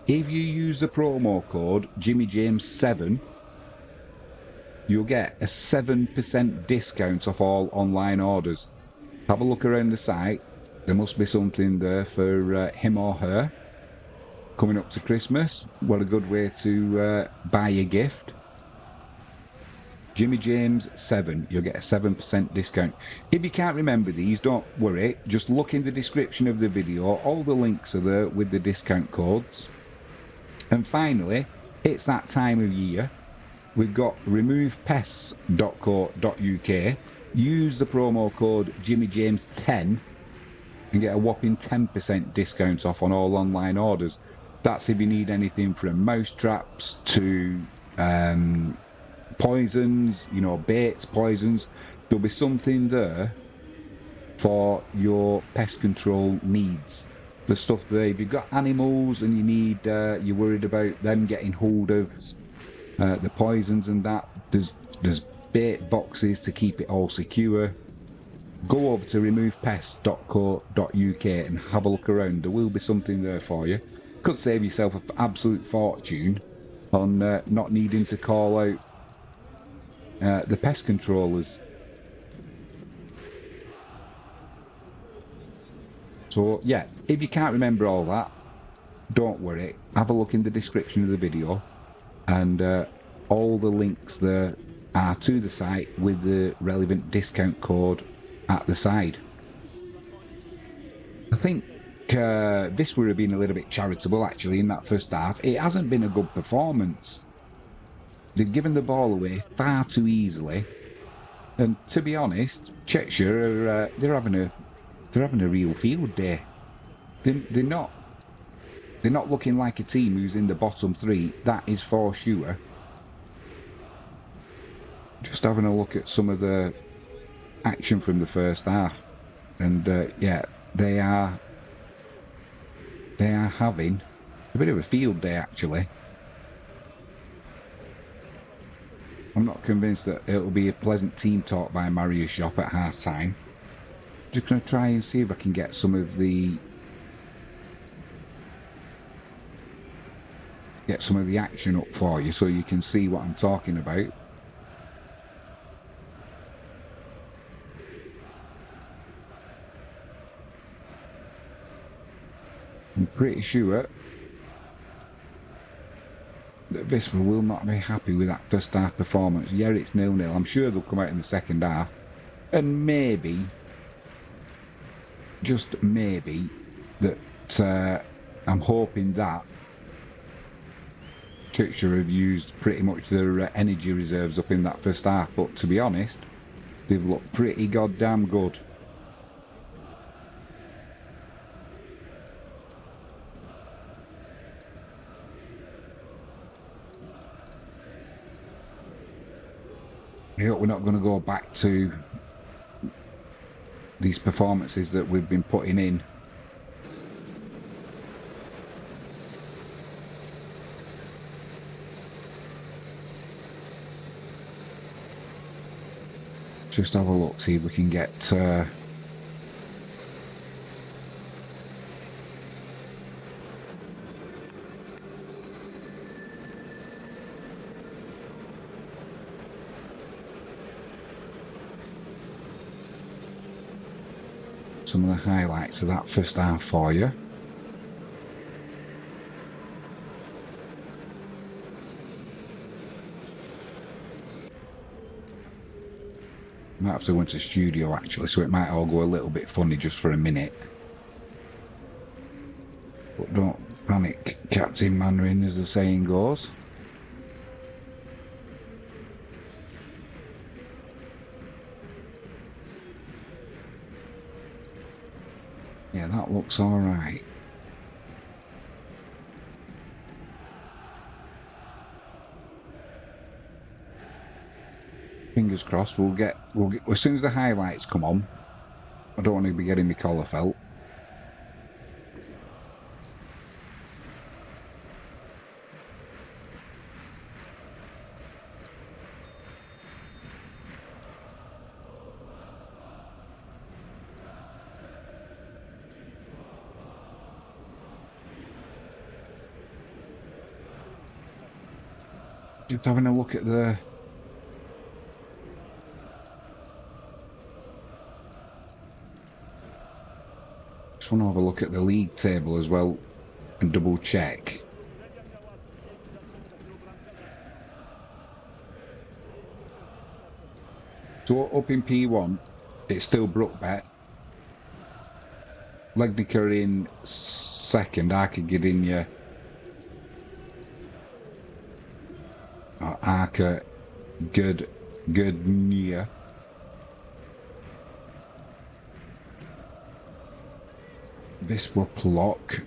If you use the promo code JimmyJames7, you'll get a 7% discount off all online orders. Have a look around the site. There must be something there for him or her. Coming up to Christmas, what a good way to buy a gift. JimmyJames7, you'll get a 7% discount. If you can't remember these, don't worry. Just look in the description of the video. All the links are there with the discount codes. And finally, it's that time of year. We've got removepests.co.uk. Use the promo code JimmyJames10 and get a whopping 10% discount off on all online orders. That's if you need anything from mouse traps to poisons, you know, baits, poisons. There'll be something there for your pest control needs. The stuff there, if you've got animals and you need, you're worried about them getting hold of the poisons and that, there's bait boxes to keep it all secure. Go over to removepests.co.uk and have a look around. There will be something there for you. Could save yourself an absolute fortune on not needing to call out the pest controllers. So yeah, if you can't remember all that, don't worry, have a look in the description of the video, and all the links there are to the site with the relevant discount code at the side. I think this would have been a little bit charitable actually in that first half. It hasn't been a good performance. They've given the ball away far too easily, and to be honest, Cheshire they're having a real field day. They're not looking like a team who's in the bottom three. That is for sure. Just having a look at some of the action from the first half, and yeah, they are having a bit of a field day actually. I'm not convinced that it'll be a pleasant team talk by Marius Shop at half time. Just going to try and see if I can get some of the action up for you so you can see what I'm talking about. I'm pretty sure that Wisla will not be happy with that first half performance. Yeah, it's 0-0. I'm sure they'll come out in the second half, and maybe, just maybe, that I'm hoping that Tychy have used pretty much their energy reserves up in that first half. But to be honest, they've looked pretty goddamn good. I hope we're not going to go back to these performances that we've been putting in. Just have a look, see if we can get some of the highlights of that first half for you. Might have to go into studio actually, so it might all go a little bit funny just for a minute. But don't panic, Captain Mandarin, as the saying goes. Yeah, that looks alright. fingers crossed. We'll get as soon as the highlights come on. I don't want to be getting my collar felt. Just having a look at the... Just want to have a look at the league table as well and double check. So up in P1, it's still Brookbet. Legnica in second, Arca Gdynia. Arca Gdynia. Wisla Krakow,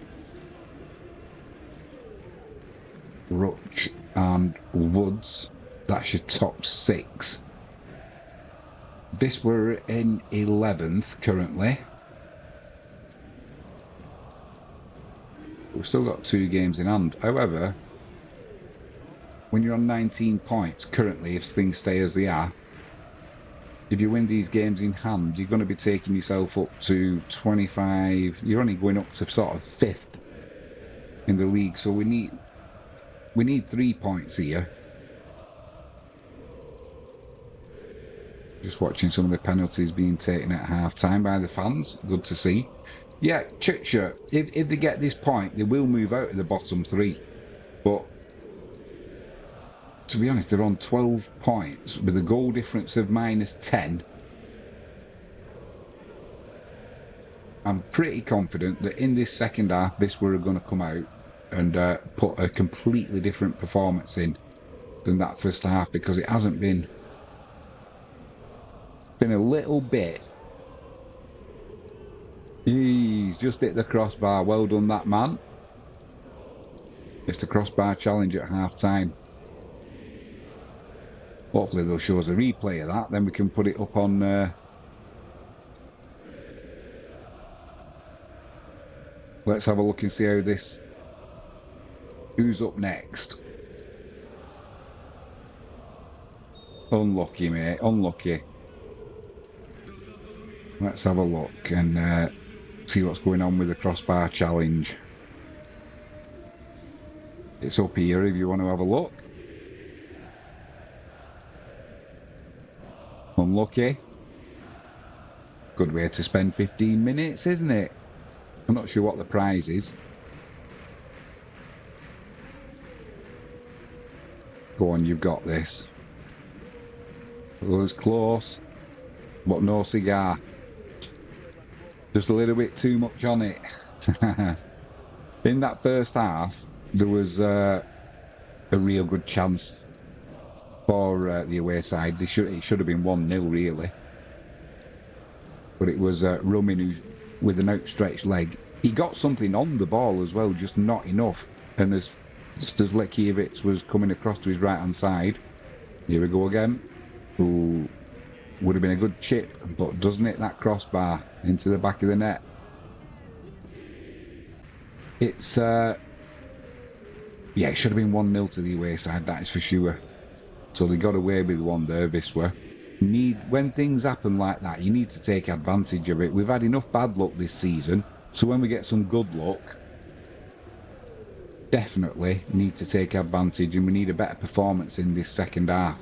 Ruch and Woods. That's your top six. This we're in 11th currently. We've still got 2 games in hand. However, when you're on 19 points currently, if things stay as they are, if you win these games in hand, you're going to be taking yourself up to 25. You're only going up to sort of 5th in the league. So we need 3 points here. Just watching some of the penalties being taken at half-time by the fans. Good to see. Yeah, Tychy, if they get this point, they will move out of the bottom 3. But to be honest, they're on 12 points with a goal difference of -10. I'm pretty confident that in this second half, this we're going to come out and put a completely different performance in than that first half, because it hasn't been a little bit. He's just hit the crossbar. Well done, that man. It's the crossbar challenge at half time. Hopefully they'll show us a replay of that, then we can put it up on let's have a look and see how this... Who's up next? Unlucky, mate, unlucky. Let's have a look and see what's going on with the crossbar challenge. It's up here if you want to have a look. Unlucky. Good way to spend 15 minutes, isn't it? I'm not sure what the prize is. Go on, you've got this. It was close, but no cigar. Just a little bit too much on it. In that first half, there was a real good chance for the away side. It should have been 1-0 really. But it was Rumin who, with an outstretched leg, he got something on the ball as well, just not enough. And as Lekiewicz was coming across to his right hand side, here we go again. Ooh, would have been a good chip, but doesn't hit that crossbar into the back of the net. It's yeah, it should have been 1-0 to the away side, that is for sure. So they got away with one there, Wisla. When things happen like that, you need to take advantage of it. We've had enough bad luck this season, so when we get some good luck, definitely need to take advantage, and we need a better performance in this second half.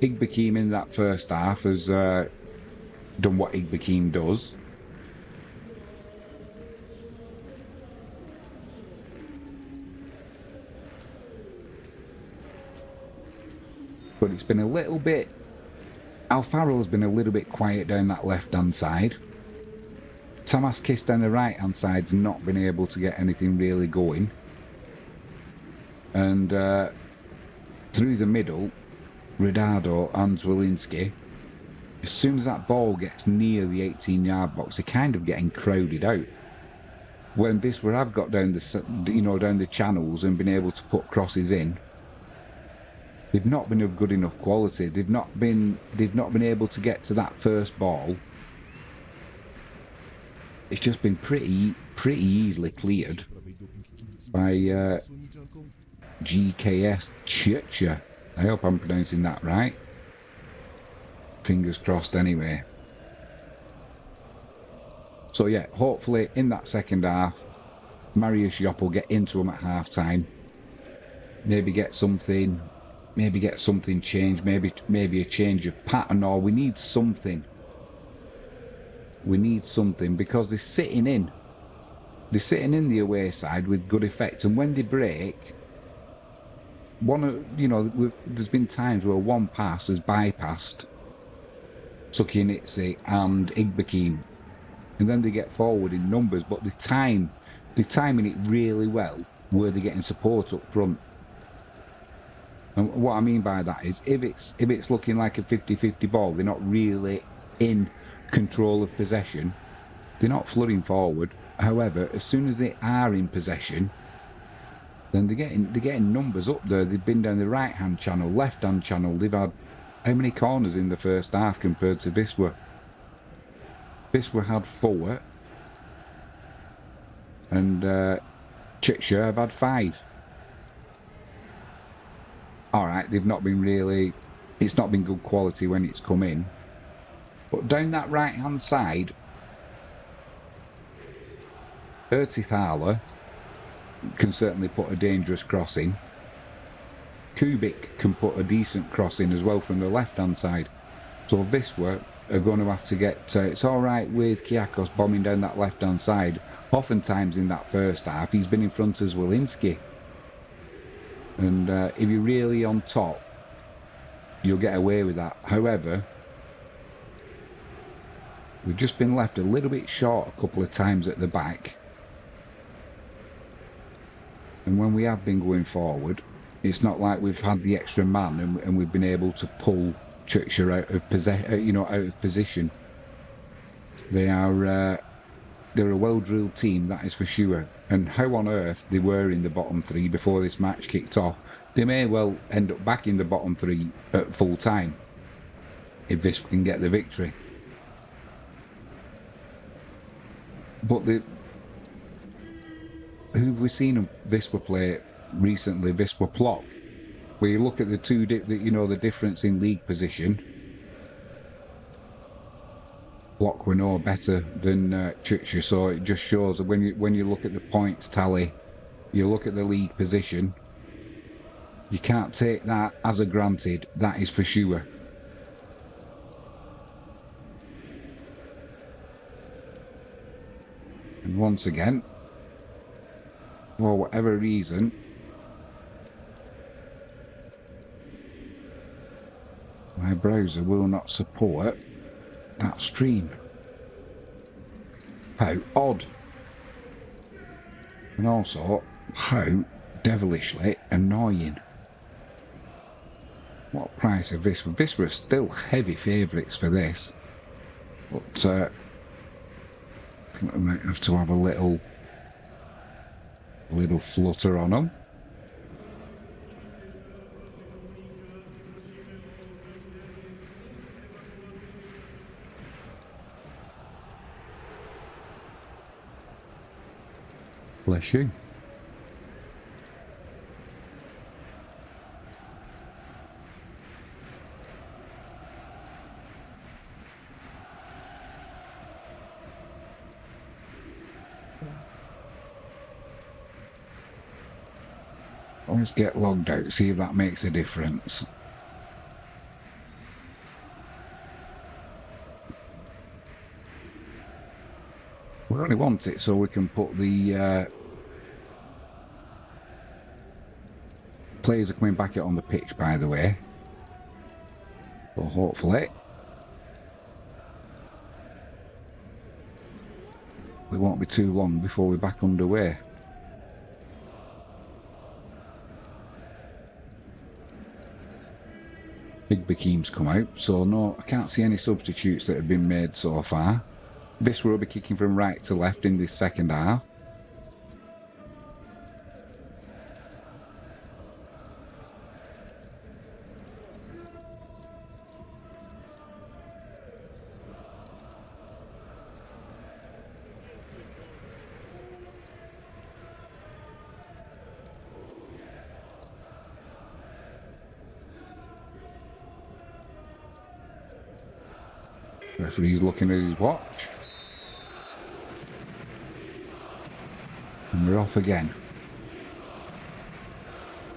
Igbekim in that first half has done what Igbekim does. But it's been a little bit... Alfaro has been a little bit quiet down that left-hand side. Tamas Kist down the right-hand side's not been able to get anything really going. And through the middle, Ridado and Zwolinski, as soon as that ball gets near the 18-yard box, they're kind of getting crowded out. When Wisla have got down the, down the channels and been able to put crosses in, They've not been of good enough quality. They've not been able to get to that first ball. It's just been pretty easily cleared by GKS Tychy. I hope I'm pronouncing that right. Fingers crossed anyway. So yeah, hopefully in that second half, Mariusz Jopp will get into them at half time. Maybe get something changed, maybe a change of pattern, or we need something. We need something because they're sitting in the away side with good effect, and when they break, there's been times where one pass has bypassed Tychy and Igbekim, and then they get forward in numbers, but they're timing it really well where they're getting support up front. And what I mean by that is if it's looking like a 50-50 ball, they're not really in control of possession, they're not flooding forward. However, as soon as they are in possession, then they're getting numbers up there. They've been down the right hand channel, left hand channel. They've had how many corners in the first half compared to Wisla? Wisla had 4 and Tychy have had 5. Alright, they've not been really, it's not been good quality when it's come in. But down that right hand side, Ertithala can certainly put a dangerous cross in. Kubik can put a decent cross in as well from the left hand side. So Wisla are going to have to get, it's alright with Kiakos bombing down that left hand side. Oftentimes in that first half he's been in front as Wilinski. And if you're really on top, you'll get away with that. However, we've just been left a little bit short a couple of times at the back. And when we have been going forward, it's not like we've had the extra man and we've been able to pull Tychy out of position. They're a well-drilled team, that is for sure. And how on earth they were in the bottom 3 before this match kicked off, they may well end up back in the bottom 3 at full time if this can get the victory. But who have we seen Wisla play recently? Wisla Plock. Where you look at the two, the difference in league position. Plock were no better than Tychy, so it just shows that when you look at the points tally, you look at the league position. You can't take that as a granted. That is for sure. And once again, for whatever reason, my browser will not support that stream. How odd. And also, how devilishly annoying. What price of Wisla? Wisla are still heavy favourites for this. But I think we might have to have a little flutter on them. Bless you. Let's get logged out, see if that makes a difference. We only want it so we can put the players are coming back out on the pitch, by the way. So hopefully we won't be too long before we're back underway. Big Bekim's come out, so no, I can't see any substitutes that have been made so far. Wisla will be kicking from right to left in this second half. Referee's looking at his watch. And we're off again.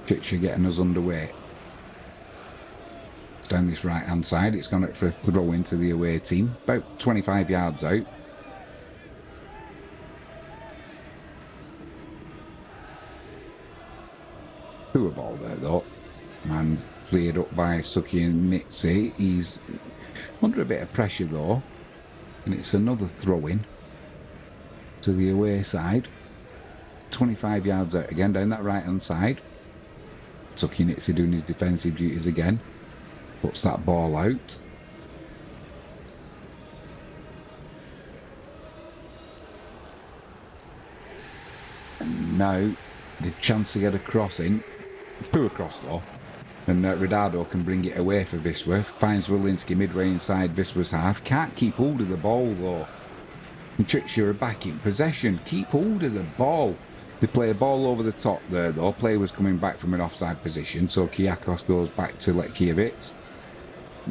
Tychy getting us underway. Down this right hand side, it's gone out for a throw into the away team, about 25 yards out. Poor ball there though, and cleared up by Suki and Nitsi. He's under a bit of pressure though, and it's another throw in to the away side. 25 yards out again, down that right hand side. Suki and Nitsi doing his defensive duties again. Puts that ball out. And now the chance to get a cross in. Poor cross though. And Ridado can bring it away for Wisła. Finds Wolinski midway inside Wisła's half. Can't keep hold of the ball though. And Tychy are back in possession. Keep hold of the ball. They play a ball over the top there though. Play was coming back from an offside position. So Kyakos goes back to Letkiewicz.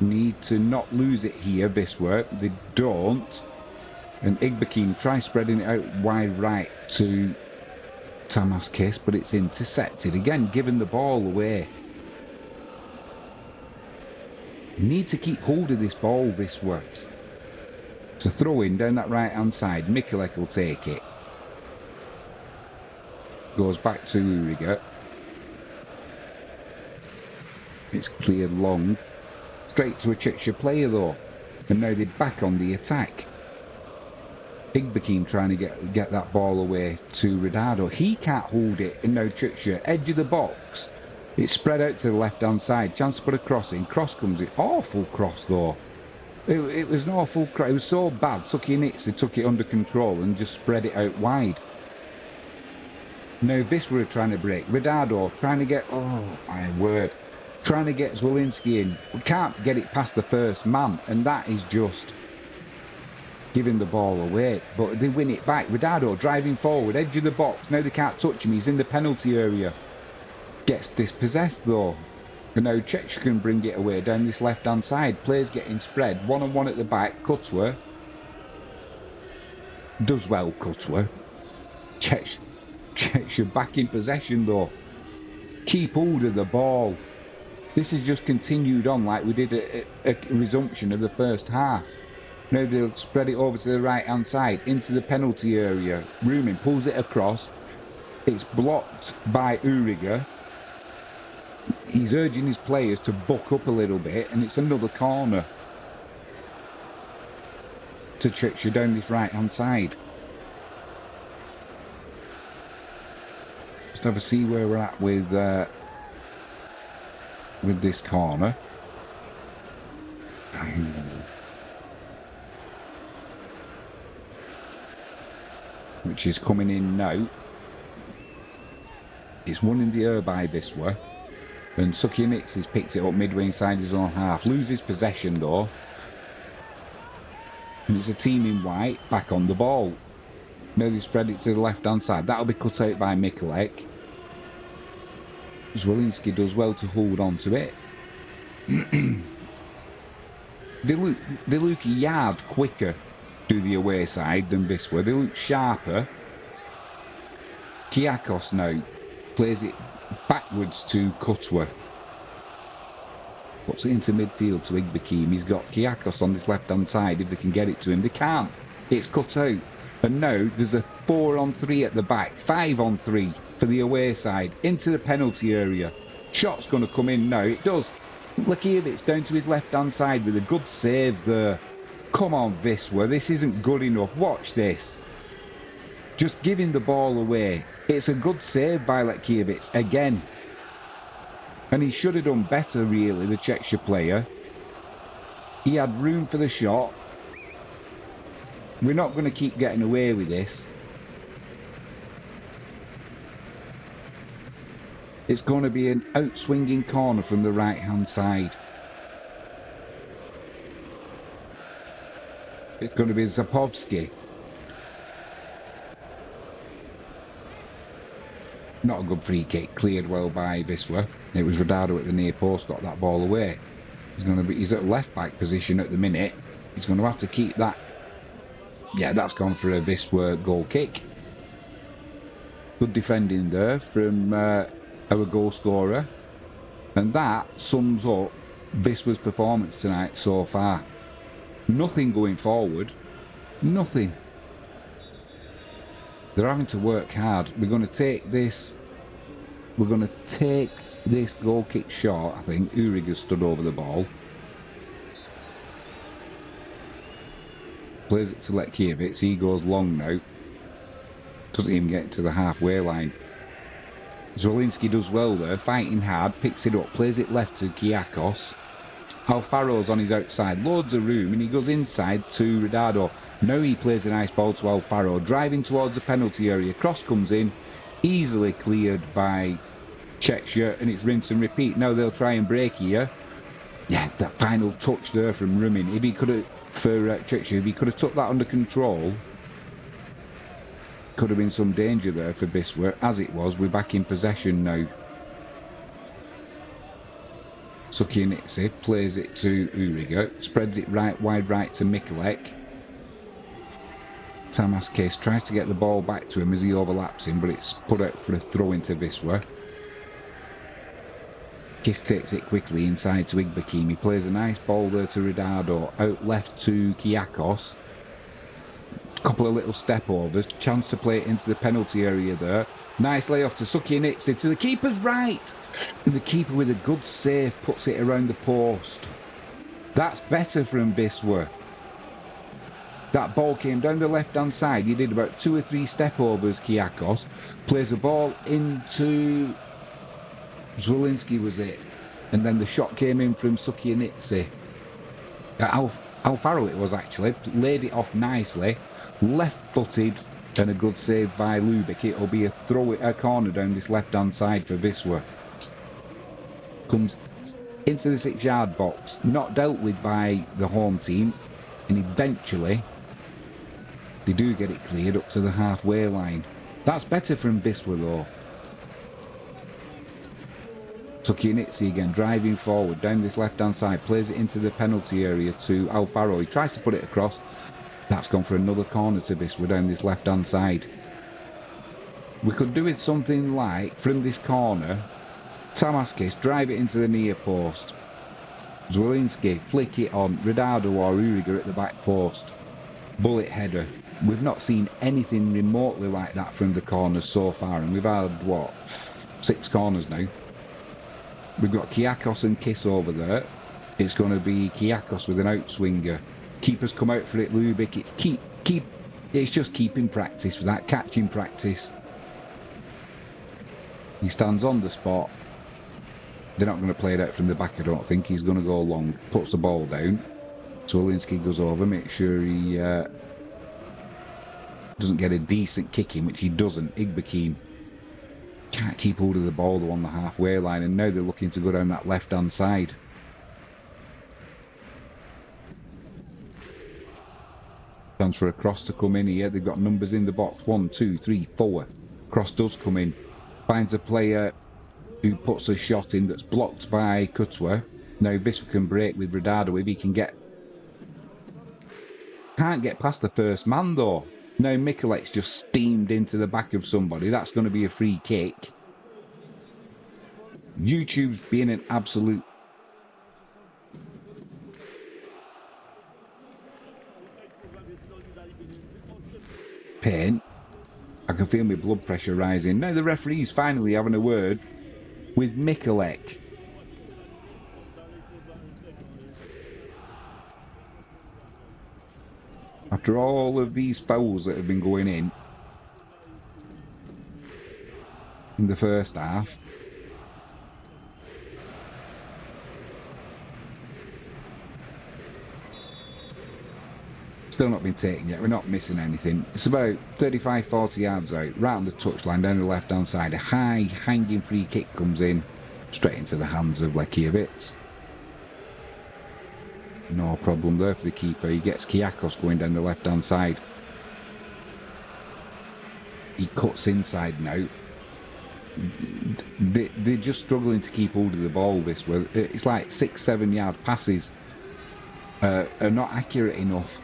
Need to not lose it here, Wisła. They don't. And Igbekin tries spreading it out wide right to Tamas Kiss, but it's intercepted. Again, giving the ball away. Need to keep hold of this ball, Wisła. To throw in down that right hand side. Mikulek will take it. Goes back to Uriga. It's cleared long. Straight to a Tychy player though. And now they're back on the attack. Igbekin trying to get that ball away to Ridado. He can't hold it, and now Tychy, edge of the box. It's spread out to the left hand side. Chance to put a cross in. Cross comes in. Awful cross though. It was an awful cross. It was so bad. Suki Nitsi took it under control and just spread it out wide. Now Wisła are trying to break. Ridado trying to get, oh my word, trying to get Zwolinski in. We can't get it past the first man, and that is just giving the ball away. But they win it back. Ridado driving forward, edge of the box. Now they can't touch him. He's in the penalty area. Gets dispossessed though. And now Tychy can bring it away down this left hand side. Players getting spread. One on one at the back. Cutwer. Does well, Cutwer. Tychy back in possession though. Keep hold of the ball. This has just continued on like we did a resumption of the first half. Now they'll spread it over to the right hand side into the penalty area. Rumin pulls it across. It's blocked by Uriga. He's urging his players to buck up a little bit, and it's another corner to Tychy down this right hand side. Just have a see where we're at with this corner. Which is coming in now. It's won in the air by Wisła. And Suki Nitsis picks it up midway inside his own half. Loses possession though. And it's a team in white back on the ball. Now they spread it to the left hand side. That'll be cut out by Mikulek. Zwolinski does well to hold on to it. They look a yard quicker to the away side than Wisła. They look sharper. Kyakos now plays it backwards to Cutwer. Puts it into midfield to Igbekin. He's got Kyakos on this left hand side. If they can get it to him, they can't. It's cut out. And now there's a 4-on-3 at the back. 5-on-3 for the away side. Into the penalty area. Shot's going to come in now. It does. Letkiewicz down to his left hand side with a good save there. Come on, Wisła. This isn't good enough. Watch this. Just giving the ball away. It's a good save by Letkiewicz again. And he should have done better, really, the Tychy player. He had room for the shot. We're not going to keep getting away with this. It's going to be an out-swinging corner from the right-hand side. It's going to be Zapovsky. Not a good free kick, cleared well by Wisła. It was Ridado at the near post, got that ball away. He's at left back position at the minute. He's going to have to keep that. Yeah, that's gone for a Wisla goal kick. Good defending there from our goal scorer. And that sums up Wisla's performance tonight so far. Nothing going forward. Nothing. They're having to work hard. We're going to take this. We're going to take this goal kick short, I think. Uriger stood over the ball. Plays it to Letkiewicz. He goes long now. Doesn't even get to the halfway line. Zwolinski does well there. Fighting hard. Picks it up. Plays it left to Kiakos. Alfaro's on his outside. Loads of room. And he goes inside to Redardo. Now he plays a nice ball to Alfaro. Driving towards the penalty area. Cross comes in. Easily cleared by Tychy. And it's rinse and repeat. Now they'll try and break here. Yeah, that final touch there from Rumin. If he could have... For Tychy, if he could have took that under control, could have been some danger there for Wisla. As it was, we're back in possession now. Sukianitsi plays it to Uriger, spreads it wide right to Mikulek. Tamaskis tries to get the ball back to him as he overlaps him, but it's put out for a throw into Wisla. Kiss takes it quickly inside to Igbakim. He plays a nice ball there to Redardo. Out left to Kiakos. Couple of little step overs. Chance to play it into the penalty area there. Nice layoff to Sukianitsi to the keeper's right. And the keeper with a good save puts it around the post. That's better from Wisla. That ball came down the left-hand side. He did about 2 or 3 step overs, Kiakos. Plays the ball into... Zwolinski was it, and then the shot came in from Sukianitsi. Alfaro it was actually, laid it off nicely, left-footed, and a good save by Lubick. It'll be a corner down this left-hand side for Wisla. Comes into the 6-yard box, not dealt with by the home team, and eventually they do get it cleared up to the halfway line. That's better from Wisla though. Sukianitsi again, driving forward down this left-hand side, plays it into the penalty area to Alfaro. He tries to put it across. That's gone for another corner to Wisla down this left-hand side. We could do it something like, from this corner, Tamaskis, drive it into the near post. Zwolinski, flick it on, Redardo or Uriger at the back post. Bullet header. We've not seen anything remotely like that from the corners so far, and we've had, what, 6 corners now. We've got Kiakos and Kiss over there. It's going to be Kiakos with an outswinger. Keeper's come out for it, Lubick. It's it's just keeping practice for that, catching practice. He stands on the spot. They're not going to play it out from the back, I don't think. He's going to go long, puts the ball down. Zwolinski goes over, make sure he doesn't get a decent kick in, which he doesn't. Igbakim can't keep hold of the ball though on the halfway line, and now they're looking to go down that left-hand side. Chance for a cross to come in here. They've got numbers in the box. 1, 2, 3, 4. Cross does come in. Finds a player who puts a shot in that's blocked by Kutwa. Now Wisla can break with Redardo if he can get... Can't get past the first man though. Now Mikulek's just steamed into the back of somebody. That's going to be a free kick. YouTube's being an absolute pain. I can feel my blood pressure rising. Now the referee's finally having a word with Mikulek. After all of these fouls that have been going in the first half, still not been taken yet. We're not missing anything. It's about 35-40 yards out, right on the touchline, down the left-hand side. A high, hanging free kick comes in, straight into the hands of Letkiewicz. No problem there for the keeper. He gets Kiakos going down the left-hand side. He cuts inside now. They're just struggling to keep hold of the ball, Wisla. It's like 6-7 yard passes. are not accurate enough.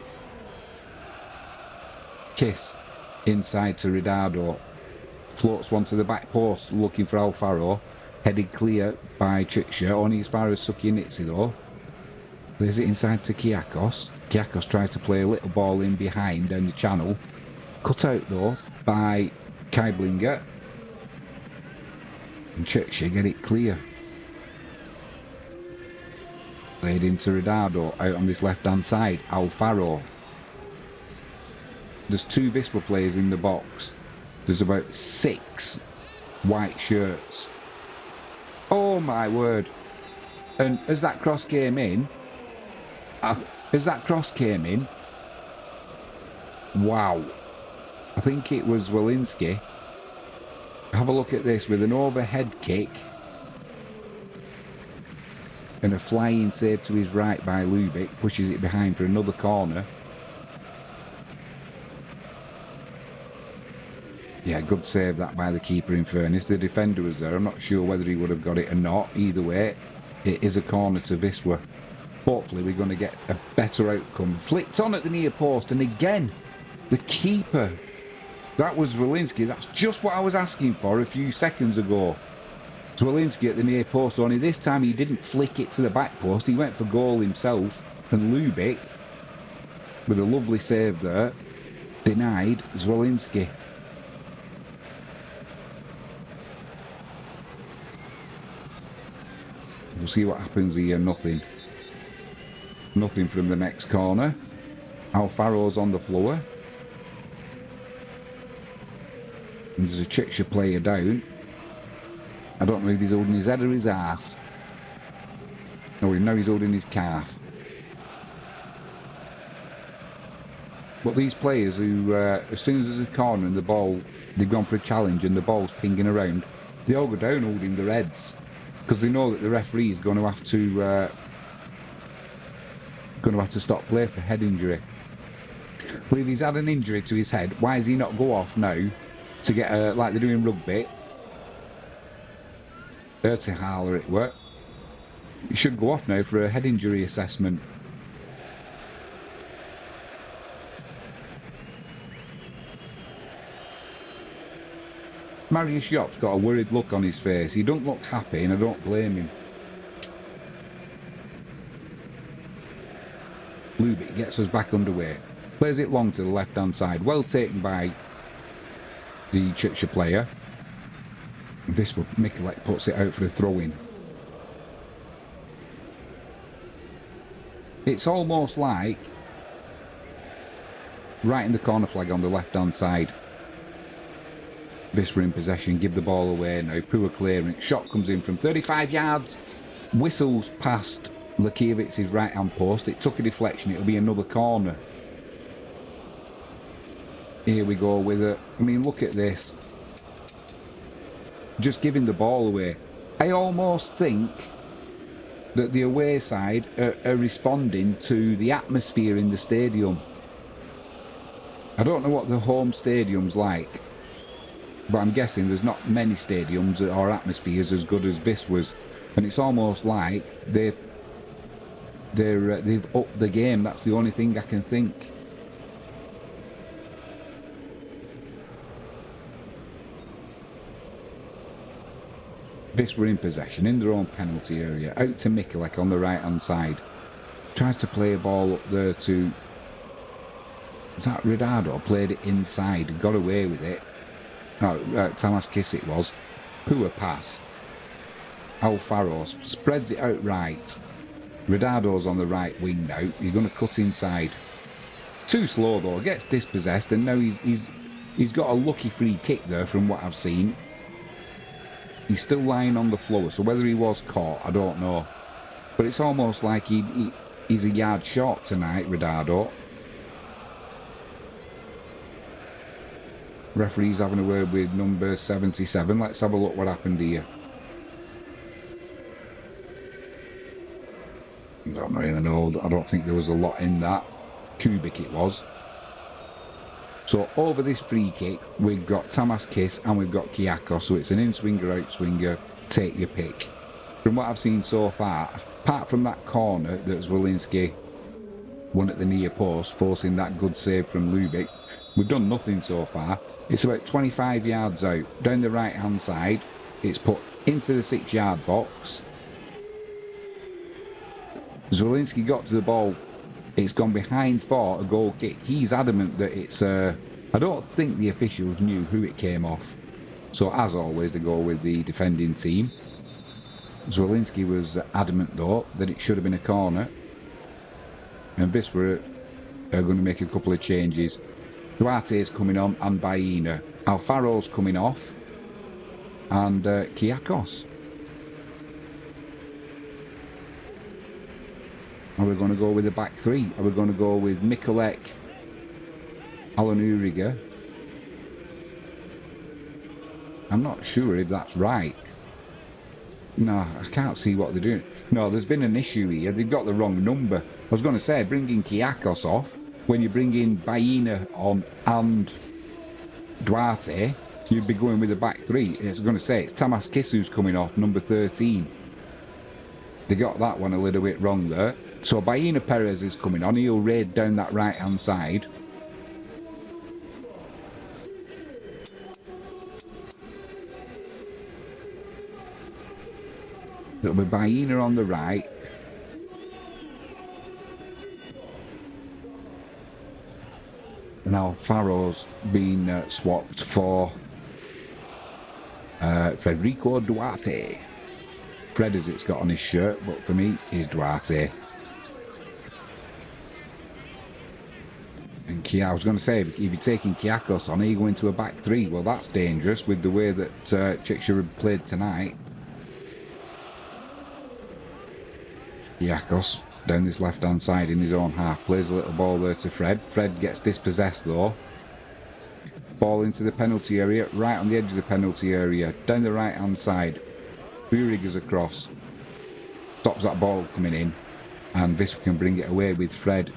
Kiss inside to Ridado. Floats one to the back post looking for Alfaro. Headed clear by Tychy, only as far as Sukianitsi though. Plays it inside to Kiakos. Kiakos tries to play a little ball in behind down the channel. Cut out though by Kaiblinger. And Tychy get it clear. Played into Ridado out on this left hand side. Alfaro. There's 2 Wisla players in the box. There's about 6 white shirts. Oh my word. And as that cross came in, wow. I think it was Walensky. Have a look at this with an overhead kick and a flying save to his right by Lubick. Pushes it behind for another corner. Yeah, good save that by the keeper in fairness. The defender was there. I'm not sure whether he would have got it or not. Either way, it is a corner to Wisla. Hopefully we're going to get a better outcome. Flicked on at the near post and again, the keeper. That was Walensky. That's just what I was asking for a few seconds ago. Walensky at the near post, only this time he didn't flick it to the back post. He went for goal himself. And Lubick, with a lovely save there, denied Walensky. We'll see what happens here. Nothing. Nothing from the next corner. Alfaro's on the floor. And there's a Tychy player down. I don't know if he's holding his head or his arse. No, now he's holding his calf. But these players who, as soon as there's a corner and the ball, they've gone for a challenge and the ball's pinging around, they all go down holding their heads. Because they know that the referee is going to have to stop play for head injury. Well, if he's had an injury to his head, why does he not go off now to get like they do in rugby? Ertehaler it worked. He should go off now for a head injury assessment. Marius Jop's got a worried look on his face. He don't look happy and I don't blame him. Lubick gets us back underway. Plays it long to the left hand side. Well taken by the Tychy player. Wisla Mikulek puts it out for a throw-in. It's almost like right in the corner flag on the left hand side. Wisla in possession, give the ball away now. Poor clearance. Shot comes in from 35 yards. Whistles past Lakiewicz's right hand post. It took a deflection. It'll be another corner. Here we go with it. I mean, look at this. Just giving the ball away. I almost think that the away side are responding to the atmosphere in the stadium. I don't know what the home stadium's like, but I'm guessing there's not many stadiums or atmospheres as good as Wisla's, and it's almost like they've upped the game. That's the only thing I can think. Wisla in possession in their own penalty area, out to Mikulek on the right hand side. Tries to play a ball up there to, was that Ridado? Played it inside, got away with it. No, Tamas Kiss it was. Poor pass. Alfaro spreads it out right. Ridado's on the right wing now. He's going to cut inside. Too slow though. Gets dispossessed and now he's got a lucky free kick there from what I've seen. He's still lying on the floor, so whether he was caught, I don't know. But it's almost like he's a yard short tonight, Ridado. Referee's having a word with number 77. Let's have a look what happened here. I don't really know. I don't think there was a lot in that. Cubic it was. So over this free kick, we've got Tamas Kiss and we've got Kiakos. So it's an in-swinger, out-swinger, take your pick. From what I've seen so far, apart from that corner that was Walensky one at the near post, forcing that good save from Lubick. We've done nothing so far. It's about 25 yards out, down the right-hand side. It's put into the 6-yard box. Zwolinski got to the ball. It's gone behind for a goal kick. He's adamant that it's... I don't think the officials knew who it came off. So, as always, they go with the defending team. Zwolinski was adamant, though, that it should have been a corner. And Wisla are going to make a couple of changes. Duarte's coming on and Baena. Alfaro's coming off. And Kyakos. Are we going to go with the back three? Are we going to go with Mikulek, Alan Uriger? I'm not sure if that's right. No, I can't see what they're doing. No, there's been an issue here. They've got the wrong number. I was going to say, bringing Kyakos off, when you bring in Baena on and Duarte, you'd be going with the back three. It's going to say it's Tamas Kisu's coming off, number 13. They got that one a little bit wrong there. So Baena Perez is coming on. He'll raid down that right-hand side. It'll be Baena on the right. And Alfaro's been swapped for Federico Duarte. Fred as it's got on his shirt, but for me, is Duarte. And I was going to say, if you're taking Kyakos on, are you going to a back three? Well, that's dangerous with the way that Tychy have played tonight. Kyakos down this left-hand side in his own half, plays a little ball there to Fred. Fred gets dispossessed though. Ball into the penalty area, right on the edge of the penalty area, down the right-hand side. Uriger's across, stops that ball coming in, and Wisla can bring it away with Fred.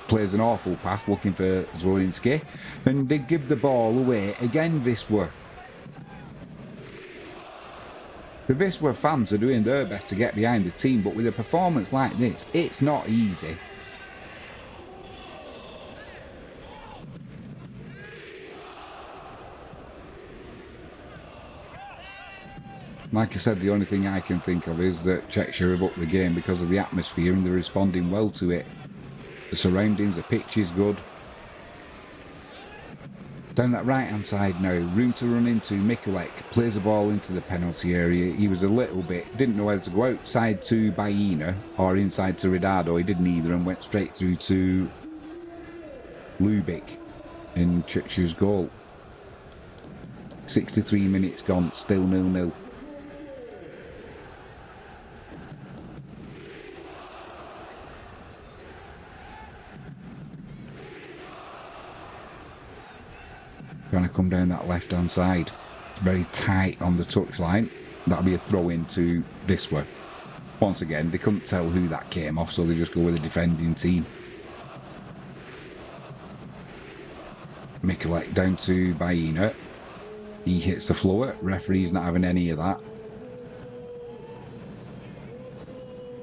Plays an awful pass looking for Zwolinski, and they give the ball away again. Wisla. The Wisla fans are doing their best to get behind the team, but with a performance like this, it's not easy. Like I said, the only thing I can think of is that Tychy have upped the game because of the atmosphere and they're responding well to it. The surroundings, the pitch is good. Down that right hand side now, room to run into. Mikulek plays the ball into the penalty area. He was a little bit, didn't know whether to go outside to Baena or inside to Ridado. He did neither and went straight through to Lubick in Tychy's goal. 63 minutes gone, still 0-0. Trying to come down that left-hand side. It's very tight on the touchline. That'll be a throw-in to Wisla. Once again, they couldn't tell who that came off, so they just go with the defending team. Mikulek down to Baena. He hits the floor. Referee's not having any of that.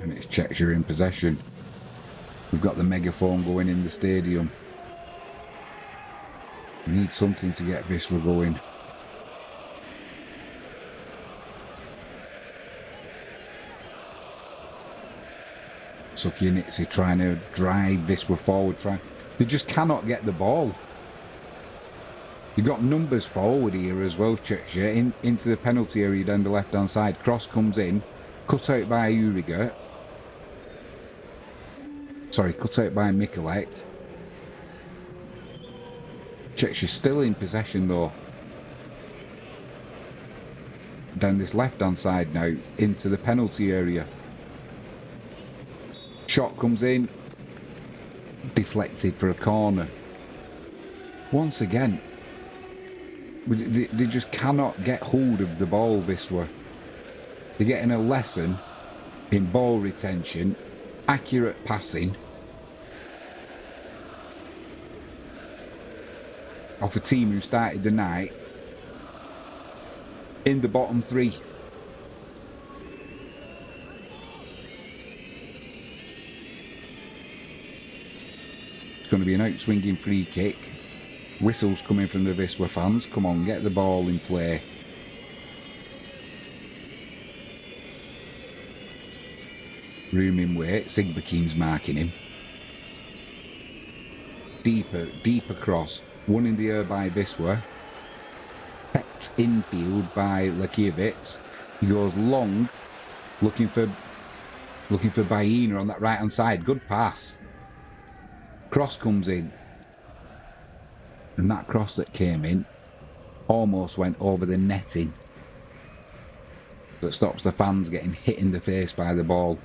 And it's Tychy in possession. We've got the megaphone going in the stadium. We need something to get Wisla going. Sukianitsi trying to drive Wisla forward. They just cannot get the ball. You've got numbers forward here as well, Tychy, into the penalty area down the left-hand side. Cross comes in, cut out by Uriger. Sorry, cut out by Mikulek. Tychy's still in possession though. Down this left-hand side now, into the penalty area. Shot comes in, deflected for a corner. Once again, they just cannot get hold of the ball, Wisla. They're getting a lesson in ball retention, accurate passing, off a team who started the night in the bottom three. It's going to be an out-swinging free kick. Whistles coming from the Wisla fans. Come on, get the ball in play. Room in weight. Sigbakin's marking him. Deeper cross. One in the air by Wisla. Pecked infield by Lakiewicz. He goes long, looking for Baina on that right hand side. Good pass. Cross comes in. And that cross that came in almost went over the netting. That stops the fans getting hit in the face by the ball.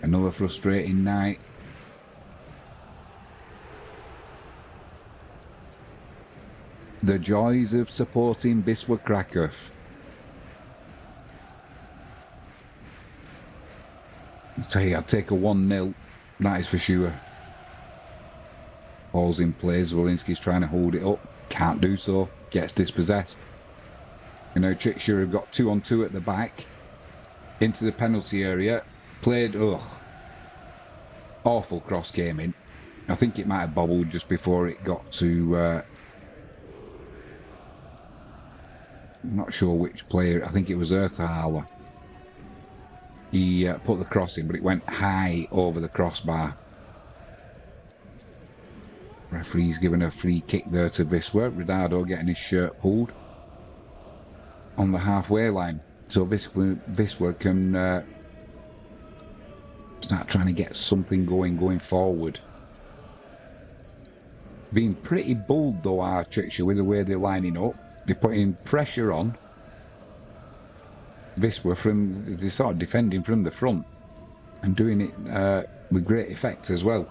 Another frustrating night. The joys of supporting Wisla Krakow. I'll tell you, I'd take a 1-0. That is for sure. Ball's in play. Zwolinski's trying to hold it up. Can't do so. Gets dispossessed. You know, Tychy have got 2-on-2 at the back. Into the penalty area. Played. Awful cross came in. I think it might have bobbled just before it got to... I'm not sure which player. I think it was Earthaler. He put the cross in, but it went high over the crossbar. Referee's given a free kick there to Wisla. Ronaldo getting his shirt pulled on the halfway line. So Wisla can start trying to get something going forward. Being pretty bold though, our Tychy, with the way they're lining up. They're putting pressure on Wisla they're sort of defending from the front and doing it with great effect as well.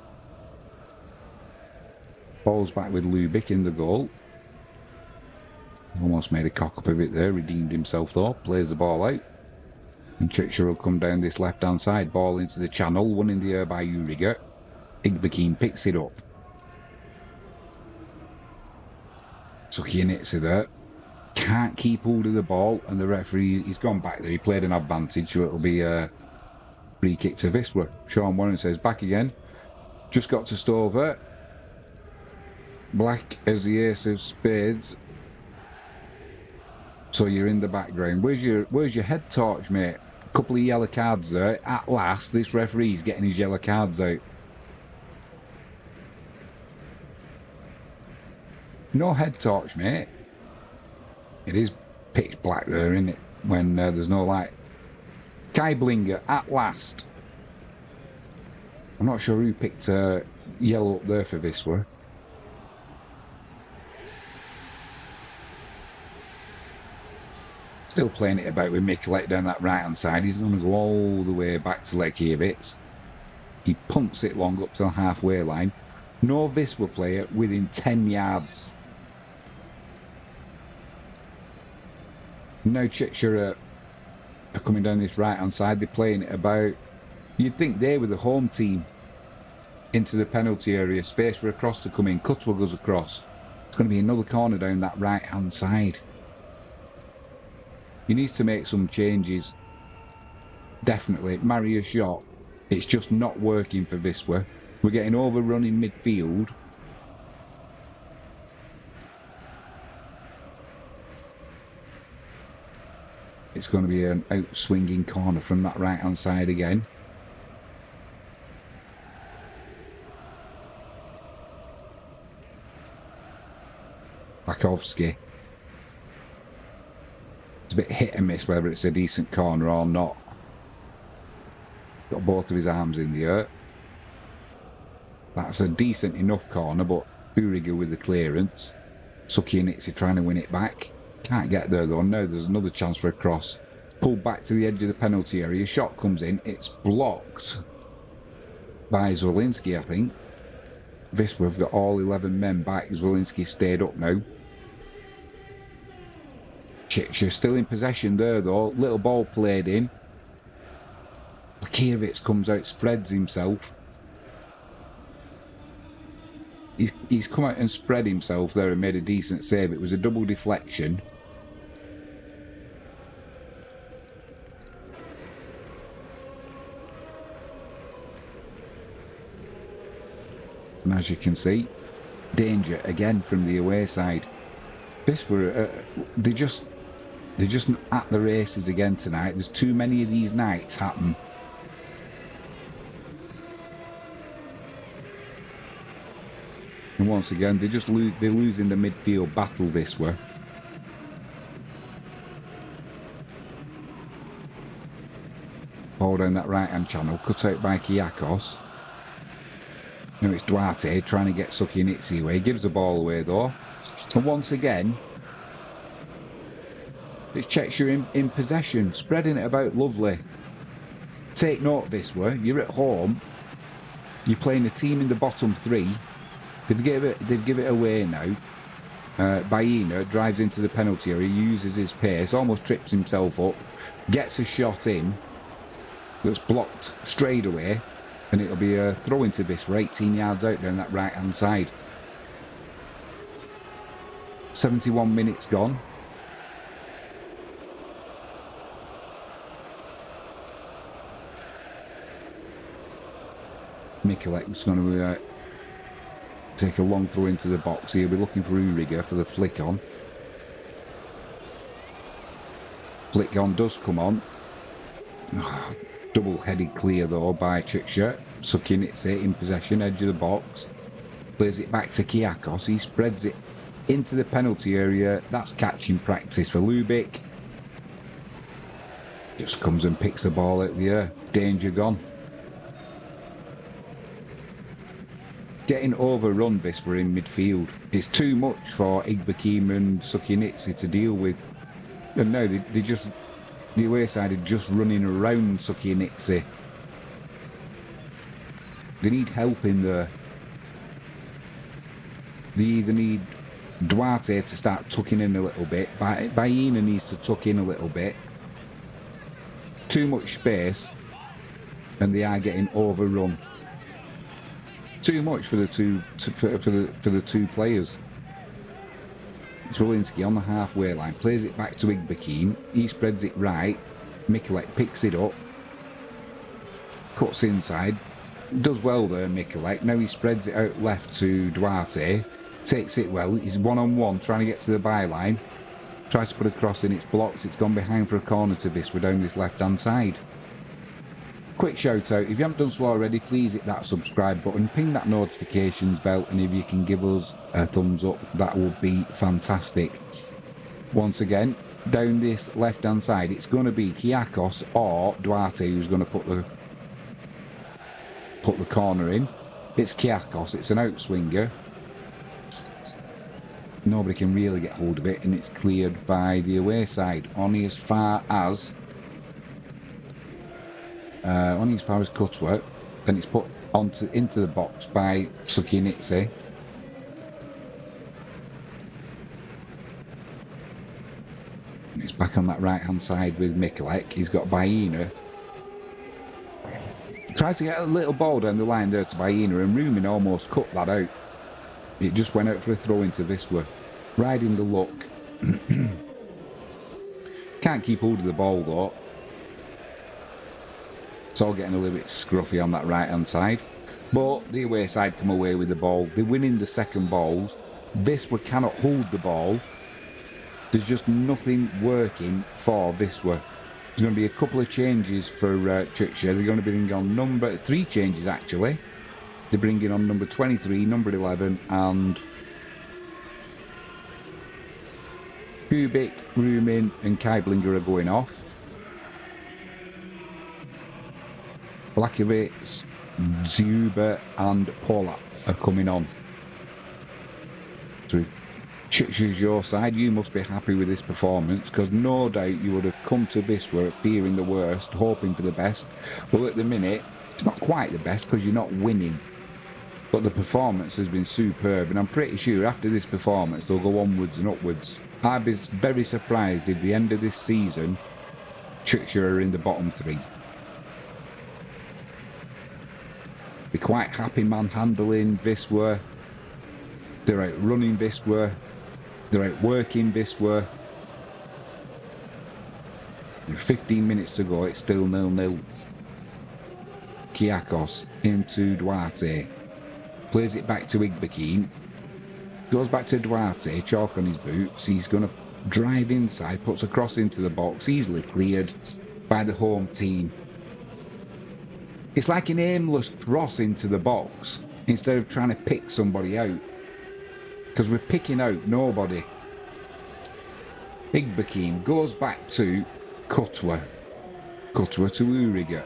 Ball's back with Lubick in the goal. Almost made a cock up of it there, redeemed himself though, plays the ball out. And Tychy will come down this left hand side, ball into the channel, one in the air by Uriger. Igbakin picks it up. Tychy and Itzy there. Can't keep hold of the ball, and the referee, he's gone back there. He played an advantage, so it'll be a free kick to Wisla. Sean Warren says, back again. Just got to Stover. Black as the ace of spades. So you're in the background. Where's your head torch, mate? A couple of yellow cards there. At last, this referee's getting his yellow cards out. No head torch, mate. It is pitch black there, isn't it? When there's no light. Kai Blinger, at last. I'm not sure who picked yellow up there for Wisla. Still playing it about with Mikulek down that right hand side. He's going to go all the way back to Lakiewicz. He pumps it long up to the halfway line. No Wisla player within 10 yards. Now Tychy are coming down this right hand side. They're playing it about. You'd think they were the home team. Into the penalty area. Space for a cross to come in. Cutwell goes across. It's going to be another corner down that right hand side. He needs to make some changes. Definitely. Marry a shot. It's just not working for Wisla. We're getting overrun in midfield. It's going to be an out-swinging corner from that right-hand side again. Bakovsky. It's a bit hit and miss whether it's a decent corner or not. Got both of his arms in the air. That's a decent enough corner, but Uriger with the clearance. Sucky and Itzy trying to win it back. Can't get there though. Now there's another chance for a cross. Pulled back to the edge of the penalty area. Shot comes in. It's blocked by Zwolinski, I think. Wisla have got all 11 men back. Zwolinski stayed up now. Tychy still in possession there though. Little ball played in. Lakiewicz comes out, spreads himself. He's come out and spread himself there and made a decent save. It was a double deflection. And as you can see, danger again from the away side. This were they're just at the races again tonight. There's too many of these nights happen. And once again, they're losing the midfield battle this way. Ball down that right-hand channel, cut out by Kyakos. Now it's Duarte trying to get Sukinitsi away. Gives the ball away though. And once again, it's Cheshire in possession, spreading it about lovely. Take note this way, you're at home, you're playing a team in the bottom three. They've give it away now. Baena drives into the penalty area, uses his pace, almost trips himself up, gets a shot in that's blocked straight away, and it'll be a throw into this 18 yards out down that right hand side. 71 minutes gone. Mikulek's going to take a long throw into the box. He'll be looking for Uriga for the flick on. Flick on does come on. Oh, double-headed clear though by Chukcha. Sukinitsi in possession, edge of the box. Plays it back to Kyakos. He spreads it into the penalty area. That's catching practice for Lubick. Just comes and picks the ball out of the air. Danger gone. Getting overrun this for in midfield. It's too much for Igbekim and Sukinitsi to deal with. And now the away side are just running around Sukinitsi. They need help in there. They either need Duarte to start tucking in a little bit. Baena needs to tuck in a little bit. Too much space, and they are getting overrun. Too much for the two players. Zwolinski on the halfway line, plays it back to Igbekim. He spreads it right. Mikulek picks it up, cuts inside. Does well there, Mikulek. Now he spreads it out left to Duarte. Takes it well. He's one-on-one, trying to get to the byline. Tries to put a cross in, it's blocked. It's gone behind for a corner to this. We're down this left-hand side. Quick shout out, if you haven't done so already, please hit that subscribe button, ping that notifications bell, and if you can give us a thumbs up, that would be fantastic. Once again, down this left hand side, it's going to be Kyakos or Duarte who's going to put the corner in. It's Kyakos, it's an outswinger. Nobody can really get hold of it, and it's cleared by the away side, only as far as Cutworth, then it's put into the box by Sukinitsi. It's back on that right hand side with Mikulek. He's got Baena. Tries to get a little ball down the line there to Baena, and Rumin almost cut that out. It just went out for a throw into Wisla. Riding the luck. Can't keep hold of the ball though. It's all getting a little bit scruffy on that right hand side, but the away side come away with the ball. They're winning the second balls. Wisla cannot hold the ball. There's just nothing working for Wisla. There's going to be a couple of changes for Chukcha. They're going to bring on 3 changes actually. They're bringing on number 23, number 11, and Kubik, Rumin, and Kaiblinger are going off. Blakovic, Zuba and Polak are coming on. So Chukcha's your side. You must be happy with this performance, because no doubt you would have come to Wisla fearing the worst, hoping for the best. Well, at the minute, it's not quite the best because you're not winning. But the performance has been superb, and I'm pretty sure after this performance they'll go onwards and upwards. I'd be very surprised if at the end of this season Chukcha are in the bottom 3. Be quite happy manhandling Wisla. They're out running Wisla. They're out working Wisla. 15 minutes to go, it's still 0-0. Kyakos into Duarte. plays it back to Igbekeem, goes back to Duarte, chalk on his boots, he's going to drive inside, puts a cross into the box, easily cleared by the home team. It's like an aimless cross into the box instead of trying to pick somebody out, because we're picking out nobody. Igbekeem goes back to Cutwa to Uriger.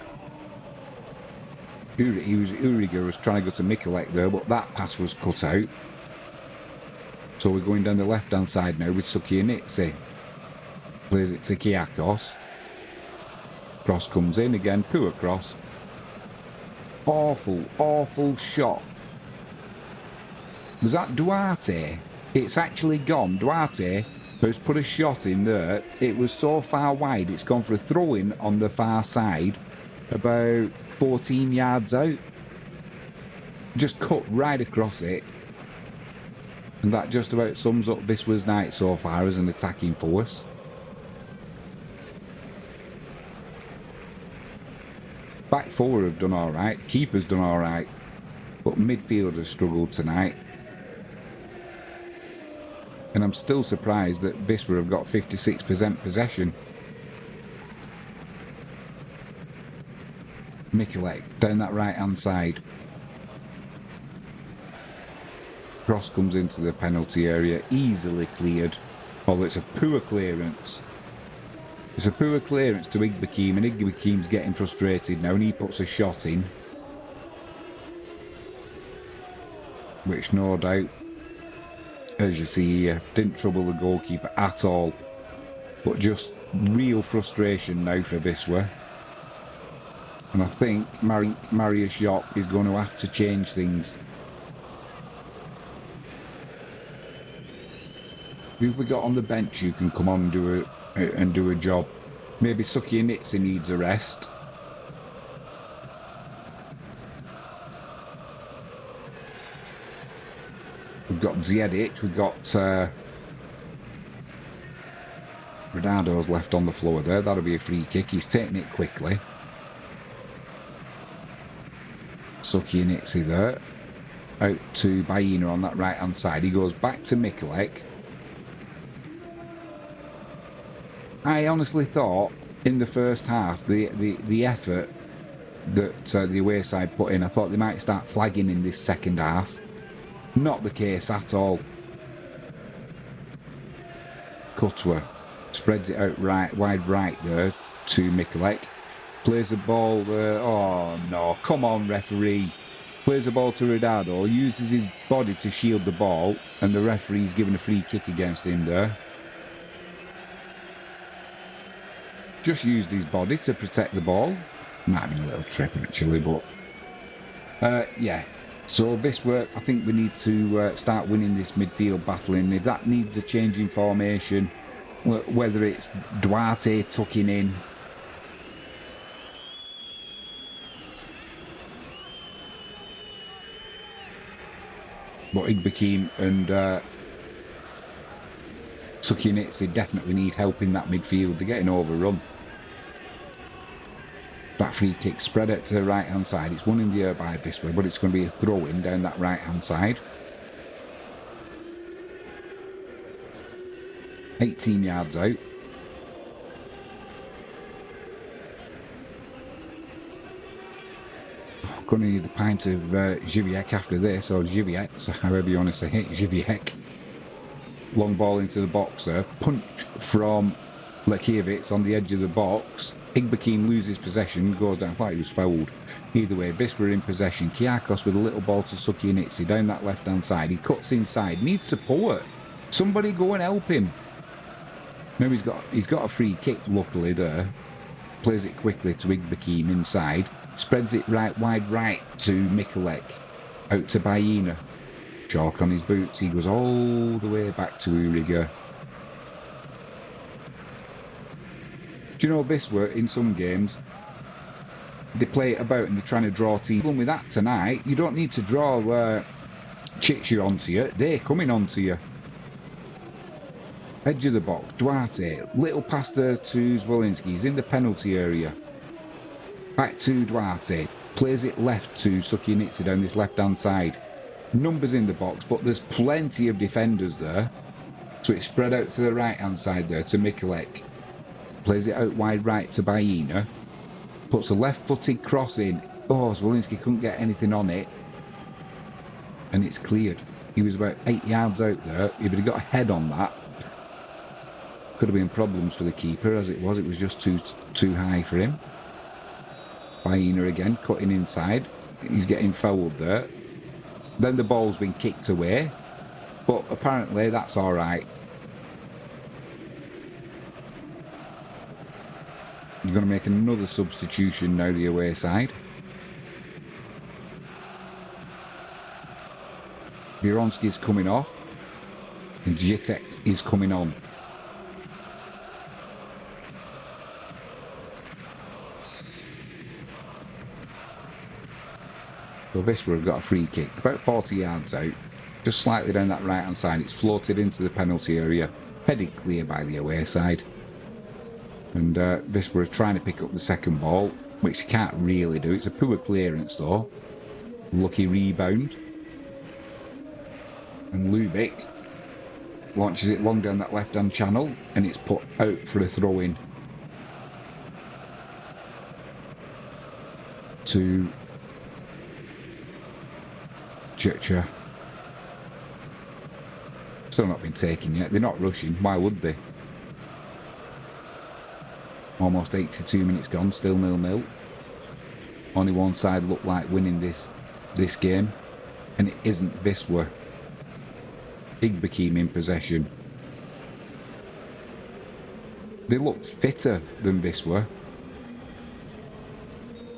Uriger was trying to go to Mikulek there, but that pass was cut out. So we're going down the left-hand side now with Sukianitsi. Plays it to Kiakos. Cross comes in again, poor cross. Awful shot. Was that Duarte? It's actually gone. Duarte has put a shot in there. It was so far wide, it's gone for a throw-in on the far side, about 14 yards out. Just cut right across it. And that just about sums up Wisła's night so far as an attacking force. Back four have done alright, keeper's done alright, but midfield has struggled tonight. And I'm still surprised that Wisła have got 56% possession. Mikulek down that right hand side. Cross comes into the penalty area, easily cleared. Although it's a poor clearance. It's a poor clearance to Igbekeem, and Igbekeem's getting frustrated now, and he puts a shot in. Which no doubt, as you see here, didn't trouble the goalkeeper at all. But just real frustration now for Wisła. And I think Mariusz Jopp is going to have to change things. Who have we got on the bench who can come on and do a job? Maybe Sukianitsi needs a rest. We've got Zjedic, we've got Renado's left on the floor there. That'll be a free kick. He's taking it quickly. Sukianitsi there. Out to Baina on that right hand side. He goes back to Mikulek. I honestly thought in the first half the effort that the away side put in, I thought they might start flagging in this second half. Not the case at all. Cutwa spreads it out wide right there to Mikulek. Plays the ball there. Oh no, come on referee. Plays the ball to Redado, uses his body to shield the ball, and the referee's given a free kick against him there. Just used his body to protect the ball. Might have been a little trip actually, but yeah. So Wisła, I think we need to start winning this midfield battle, and if that needs a change in formation, whether it's Duarte tucking in, but Igbekeem and Sukianitsi definitely need help in that midfield. They're getting overrun. That free kick spread out to the right hand side. It's won in the air by Wisła, but it's going to be a throw in down that right hand side. 18 yards out. Going to need a pint of Żywiec after this, or Żywiec, however you want to say it, Żywiec. Long ball into the box there. Punch from Lekiewicz on the edge of the box. Igbekeem loses possession, goes down, I thought he was fouled. Either way, Wisła in possession. Kiakos with a little ball to Sukianitsi down that left hand side. He cuts inside, needs support. Somebody go and help him. Now he's got a free kick luckily there. Plays it quickly to Igbekeem inside. Spreads it wide right to Mikulek. Out to Baina. Chalk on his boots. He goes all the way back to Uriger. Do you know Wisła in some games, they play it about and they're trying to draw teams. With that tonight, you don't need to draw Tychy onto you. They're coming onto you. Edge of the box. Duarte. Little pass there to Zwolinski. He's in the penalty area. Back to Duarte. Plays it left to Sukianitsi down this left-hand side. numbers in the box, but there's plenty of defenders there. So it's spread out to the right-hand side there to Mikulek. Plays it out wide right to Baina. Puts a left-footed cross in. Oh, Zwolinski couldn't get anything on it. And it's cleared. He was about 8 yards out there. If he'd got a head on that, could have been problems for the keeper. As it was just too high for him. Baina again, cutting inside. He's getting fouled there. Then the ball's been kicked away. But apparently that's all right. You're going to make another substitution now, the away side. Bironski's coming off. And Jitek is coming on. So Wisla have got a free kick, about 40 yards out. Just slightly down that right-hand side. It's floated into the penalty area. Headed clear by the away side. And Wisla is trying to pick up the second ball, which he can't really do. It's a poor clearance though. Lucky rebound. And Lubick launches it long down that left-hand channel, and it's put out for a throw-in to Tychy. Still not been taken yet. They're not rushing. Why would they? Almost 82 minutes gone. Still 0-0. Only one side looked like winning this game, and it isn't Wisla. Igbekim in possession. They look fitter than Wisla.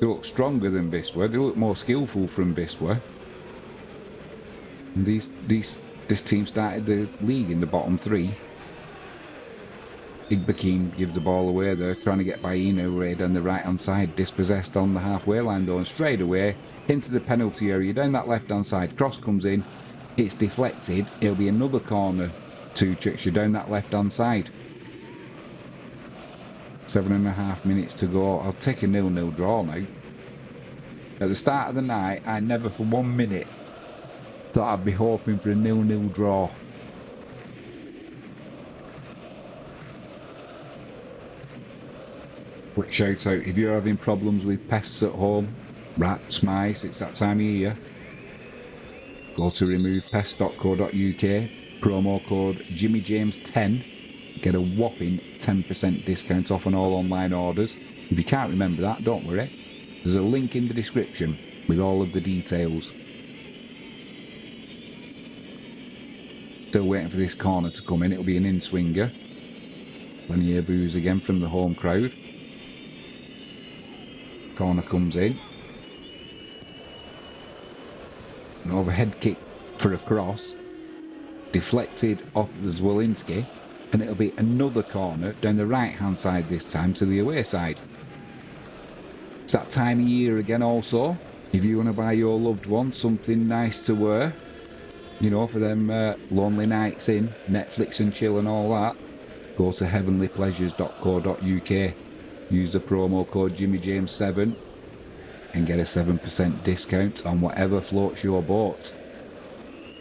They look stronger than Wisla. They look more skillful from Wisla. And this team started the league in the bottom three. Igbekim gives the ball away there, trying to get Baina away down the right-hand side. Dispossessed on the halfway line though, and straight away into the penalty area, down that left-hand side. Cross comes in. It's deflected. It'll be another corner to Tychy down that left-hand side. 7.5 minutes to go. I'll take a 0-0 draw now. At the start of the night, I never for 1 minute thought I'd be hoping for a 0-0 draw. Quick shout out, if you're having problems with pests at home, rats, mice, it's that time of year. Go to removepest.co.uk, promo code JimmyJames10, get a whopping 10% discount off on all online orders. If you can't remember that, don't worry. There's a link in the description with all of the details. Still waiting for this corner to come in. It'll be an in-swinger. Plenty of boos again from the home crowd. Corner comes in. An overhead kick for a cross. Deflected off the Zwolinski. And it'll be another corner down the right-hand side this time to the away side. It's that time of year again also. If you want to buy your loved one something nice to wear, you know, for them lonely nights in, Netflix and chill and all that, go to heavenlypleasures.co.uk. Use the promo code JimmyJames7 and get a 7% discount on whatever floats your boat.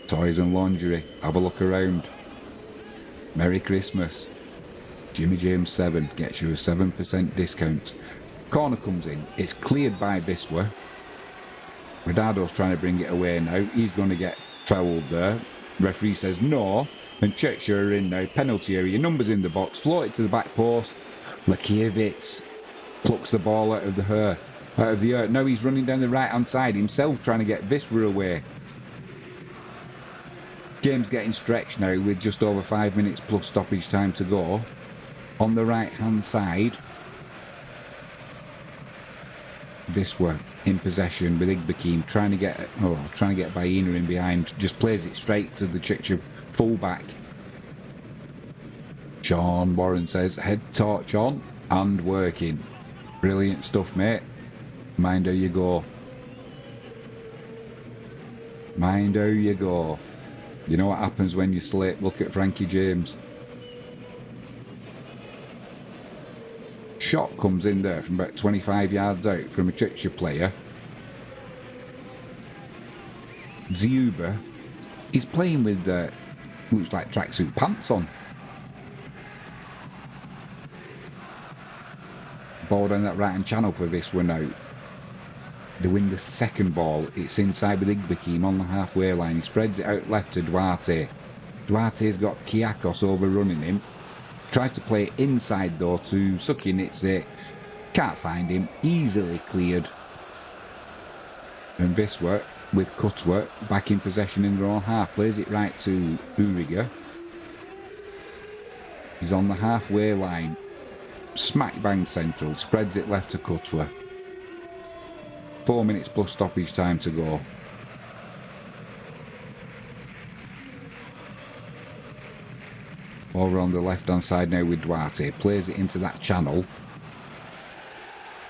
Toys and lingerie, have a look around. Merry Christmas. JimmyJames7 gets you a 7% discount. Corner comes in, it's cleared by Wisla. Ridardo's trying to bring it away now. He's going to get fouled there. Referee says no, and Tychy are in now. Penalty area, numbers in the box, floated to the back post. Lakiewicz plucks the ball out of the air. Now he's running down the right-hand side himself, trying to get Wisla away. Game's getting stretched now with just over 5 minutes plus stoppage time to go. On the right-hand side, Wisla in possession with Igbekim trying to get Baina in behind. Just plays it straight to the Tychy fullback. Sean Warren says, head torch on and working. Brilliant stuff, mate. Mind how you go. Mind how you go. You know what happens when you slip? Look at Frankie James. Shot comes in there from about 25 yards out from a Tychy player. Ziuba, he's playing with looks like tracksuit pants on. Ball down that right-hand channel for Wisla now. They win the second ball. It's inside with Igbekim on the halfway line. He spreads it out left to Duarte. Duarte's got Kiakos overrunning him. Tries to play it inside though to Sukinitse. Can't find him. Easily cleared. And Wisla, with Kutwa, back in possession in their own half. Plays it right to Uriga. He's on the halfway line. Smack bang central. Spreads it left to Kutwa. 4 minutes plus stoppage time to go. Over on the left hand side now with Duarte. Plays it into that channel.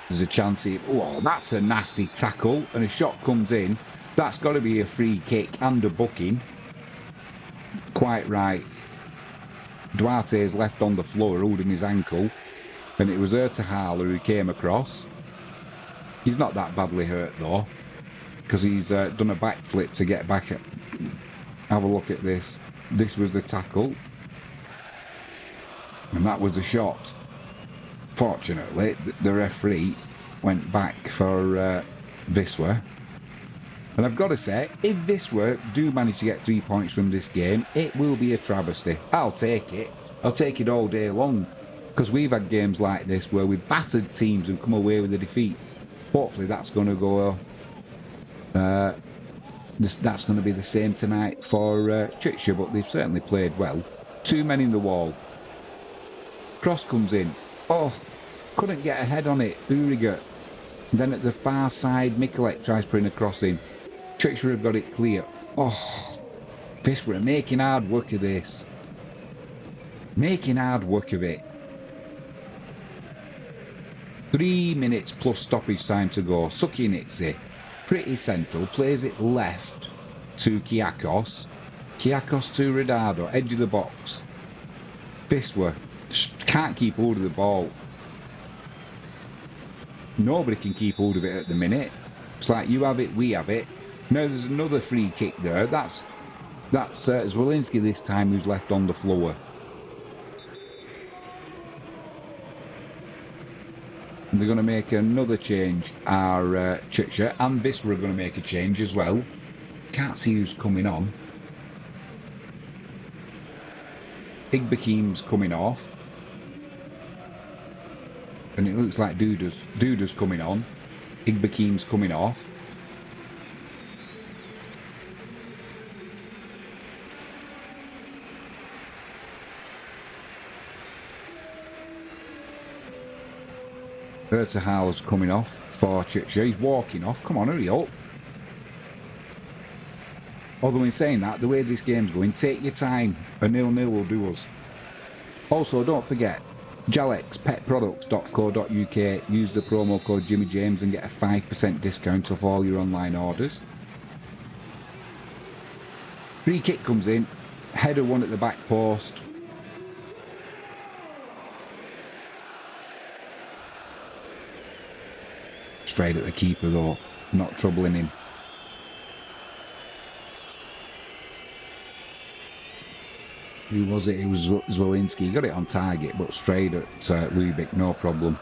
There's a chance he... Oh, that's a nasty tackle. And a shot comes in. That's got to be a free kick and a booking. Quite right. Duarte's left on the floor holding his ankle. And it was Ertahala who came across. He's not that badly hurt though. Because he's done a backflip to get back at... Have a look at this. This was the tackle. And that was a shot. Fortunately, the referee went back for Wisla. And I've got to say, if Wisla do manage to get 3 points from this game, it will be a travesty. I'll take it. I'll take it all day long. Because we've had games like this where we've battered teams and come away with a defeat. Hopefully that's going to go... that's going to be the same tonight for Tychy, but they've certainly played well. 2 men in the wall. Cross comes in. Oh, couldn't get a head on it. Uriga. Then at the far side, Mikulek tries putting a cross in. Tychy have got it clear. Oh, Wisla making hard work of this. Making hard work of it. 3 minutes plus stoppage time to go. Sukinitse, pretty central, plays it left to Kiakos. Kiakos to Ridado, edge of the box. Wisla can't keep hold of the ball. Nobody can keep hold of it at the minute. It's like you have it, we have it. Now there's another free kick there. That's Zwolinski this time who's left on the floor. And they're going to make another change. Our Tychy and Wisla are going to make a change as well. Can't see who's coming on. Igbekim's coming off. And it looks like Duda's coming on. Igbekim's coming off. Ertahala's coming off for Tychy. He's walking off. Come on, hurry up. Although in saying that, the way this game's going, take your time. A 0-0 will do us. Also, don't forget, jalexpetproducts.co.uk. Use the promo code Jimmy James and get a 5% discount off all your online orders. Free kick comes in. Header one at the back post. Straight at the keeper though, not troubling him. Who was it? It was Zwolinski. He got it on target, but straight at Lubick, no problem.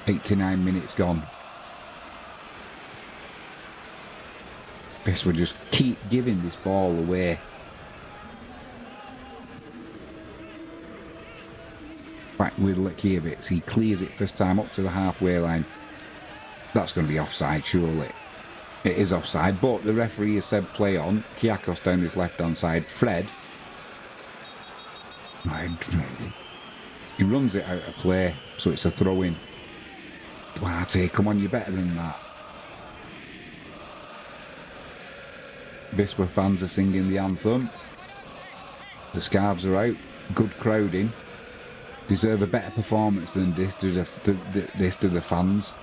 89 minutes gone. Wisla just keep giving this ball away. Back with Lekiewicz, he clears it first time up to the halfway line. That's going to be offside, surely. It is offside, but the referee has said play on. Kiakos down his left-hand side. Fred. He runs it out of play, so it's a throw-in. Duarte, come on, you're better than that. Wisla fans are singing the anthem. The scarves are out. Good crowding. Deserve a better performance than this to the fans.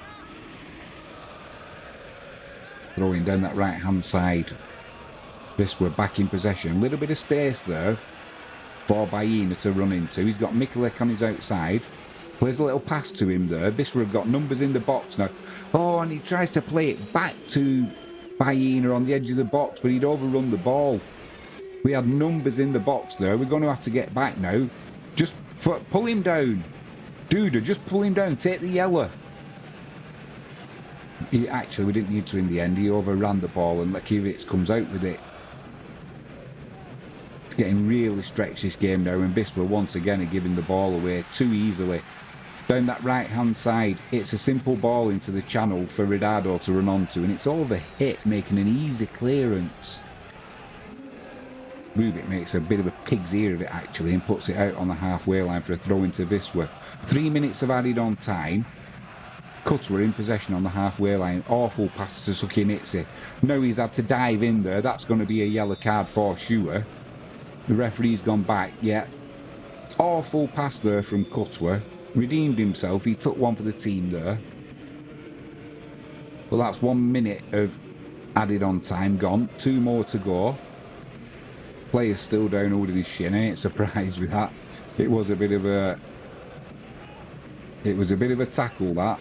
Throwing down that right hand side. Wisla back in possession. A little bit of space there for Baina to run into. He's got Mikulek on his outside. Plays a little pass to him there. Wisla have got numbers in the box now. Oh, and he tries to play it back to hyena on the edge of the box, but he'd overrun the ball. We had numbers in the box there. We're going to have to get back now. Just pull him down. Dude, just pull him down. Take the yellow. Actually, we didn't need to in the end. He overran the ball and Lekiewicz comes out with it. It's getting really stretched this game now, and Wisla once again are giving the ball away too easily. Down that right-hand side, it's a simple ball into the channel for Ridado to run onto, and it's over hit, making an easy clearance. Rubik makes a bit of a pig's ear of it actually and puts it out on the halfway line for a throw into Wisla. 3 minutes of added on time. Cuts were in possession on the halfway line. Awful pass to Sukinitsi. Now he's had to dive in there. That's going to be a yellow card for sure. The referee's gone back. Yeah. Awful pass there from Cutwer. Redeemed himself. He took one for the team there. Well, that's 1 minute of added on time gone. 2 more to go. Player's still down holding his shin. I ain't surprised with that. It was a bit of a tackle, that.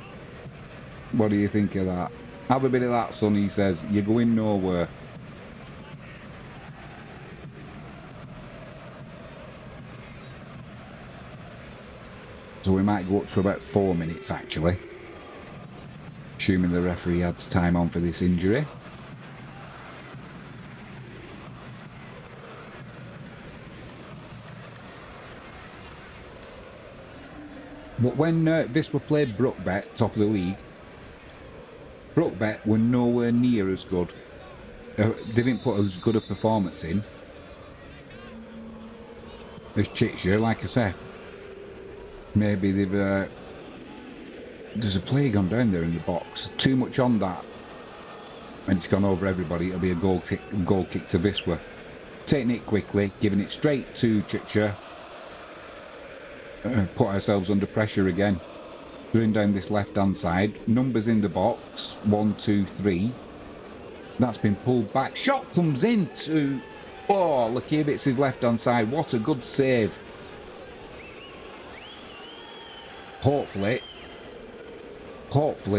What do you think of that? Have a bit of that, son, he says. You're going nowhere. So we might go up to about 4 minutes, actually. Assuming the referee adds time on for this injury. But when Wisla played Brookbet, top of the league, Brookbet were nowhere near as good. They didn't put as good a performance in as Tychy, like I say. Maybe they've... there's a player gone down there in the box. Too much on that. And it's gone over everybody. It'll be a goal kick to Wisla. Taking it quickly, giving it straight to Tychy. Put ourselves under pressure again. Going down this left-hand side. Numbers in the box. 1, 2, 3. That's been pulled back. Shot comes in to... Oh, Lekiewicz's left-hand side. What a good save. Hopefully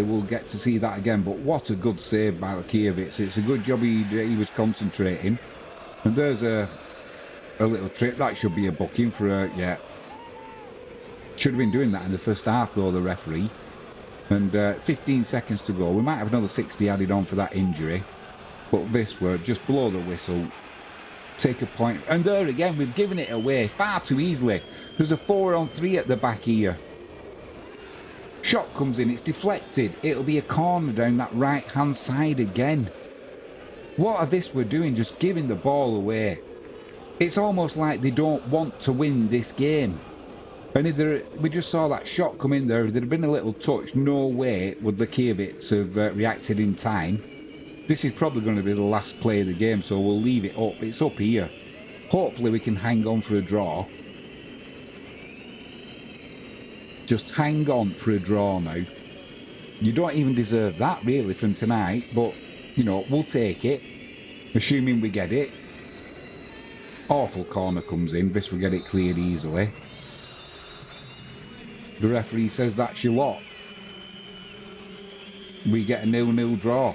we'll get to see that again. But what a good save by Lekiewicz. It's a good job he was concentrating. And there's a little trip. That should be a booking for a... Yeah. Should have been doing that in the first half, though, the referee. And 15 seconds to go. We might have another 60 added on for that injury. But Wisla, just blow the whistle. Take a point. And there again, we've given it away far too easily. There's a 4-on-3 at the back here. Shot comes in, it's deflected. It'll be a corner down that right-hand side again. What are Wisla doing? Just giving the ball away. It's almost like they don't want to win this game. And we just saw that shot come in there. If there'd have been a little touch, no way would Lekiewicz have reacted in time. This is probably going to be the last play of the game, so we'll leave it up. It's up here. Hopefully we can hang on for a draw. Just hang on for a draw now. You don't even deserve that, really, from tonight. But, you know, we'll take it. Assuming we get it. Awful corner comes in. This will get it cleared easily. The referee says that's your lot. We get a 0-0 draw.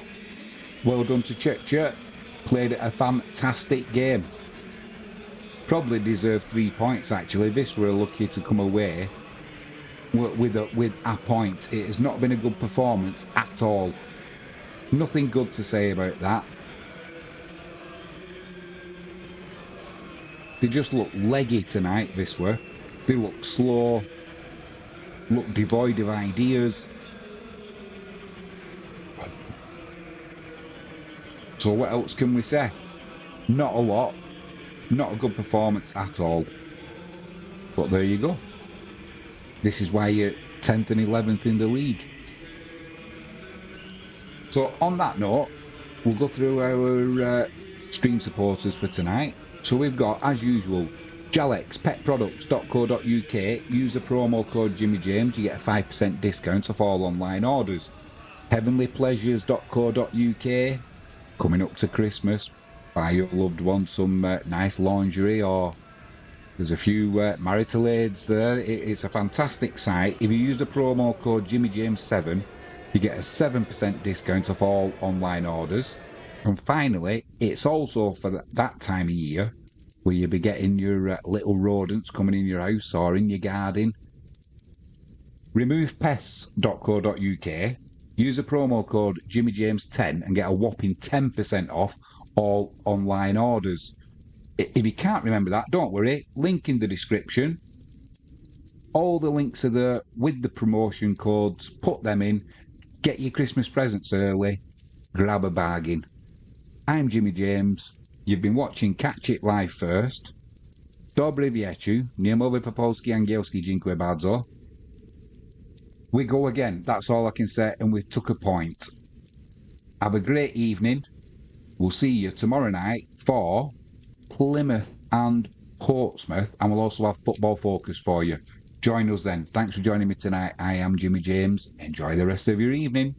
Well done to Tychy. Played a fantastic game. Probably deserved 3 points, actually. This were lucky to come away with a point. It has not been a good performance at all. Nothing good to say about that. They just look leggy tonight, Wisla. They look slow. Look devoid of ideas. So what else can we say? Not a lot. Not a good performance at all. But there you go. This is why you're 10th and 11th in the league. So on that note, we'll go through our stream supporters for tonight. So we've got, as usual, jalexpetproducts.co.uk. Use the promo code Jimmy James. You get a 5% discount off all online orders. heavenlypleasures.co.uk. Coming up to Christmas, buy your loved one some nice lingerie, or there's a few marital aids there. It's a fantastic site. If you use the promo code Jimmy James 7, you get a 7% discount off all online orders. And finally, it's also for that time of year where you'll be getting your little rodents coming in your house or in your garden. Removepests.co.uk. Use the promo code JimmyJames10 and get a whopping 10% off all online orders. If you can't remember that, don't worry. Link in the description. All the links are there with the promotion codes. Put them in. Get your Christmas presents early. Grab a bargain. I'm Jimmy James. You've been watching Catch It Live first. Dobry wieczór. Nie mówię po polski, angielski, dziękuję bardzo. We go again. That's all I can say, and we've took a point. Have a great evening. We'll see you tomorrow night for Plymouth and Portsmouth, and we'll also have Football Focus for you. Join us then. Thanks for joining me tonight. I am Jimmy James. Enjoy the rest of your evening.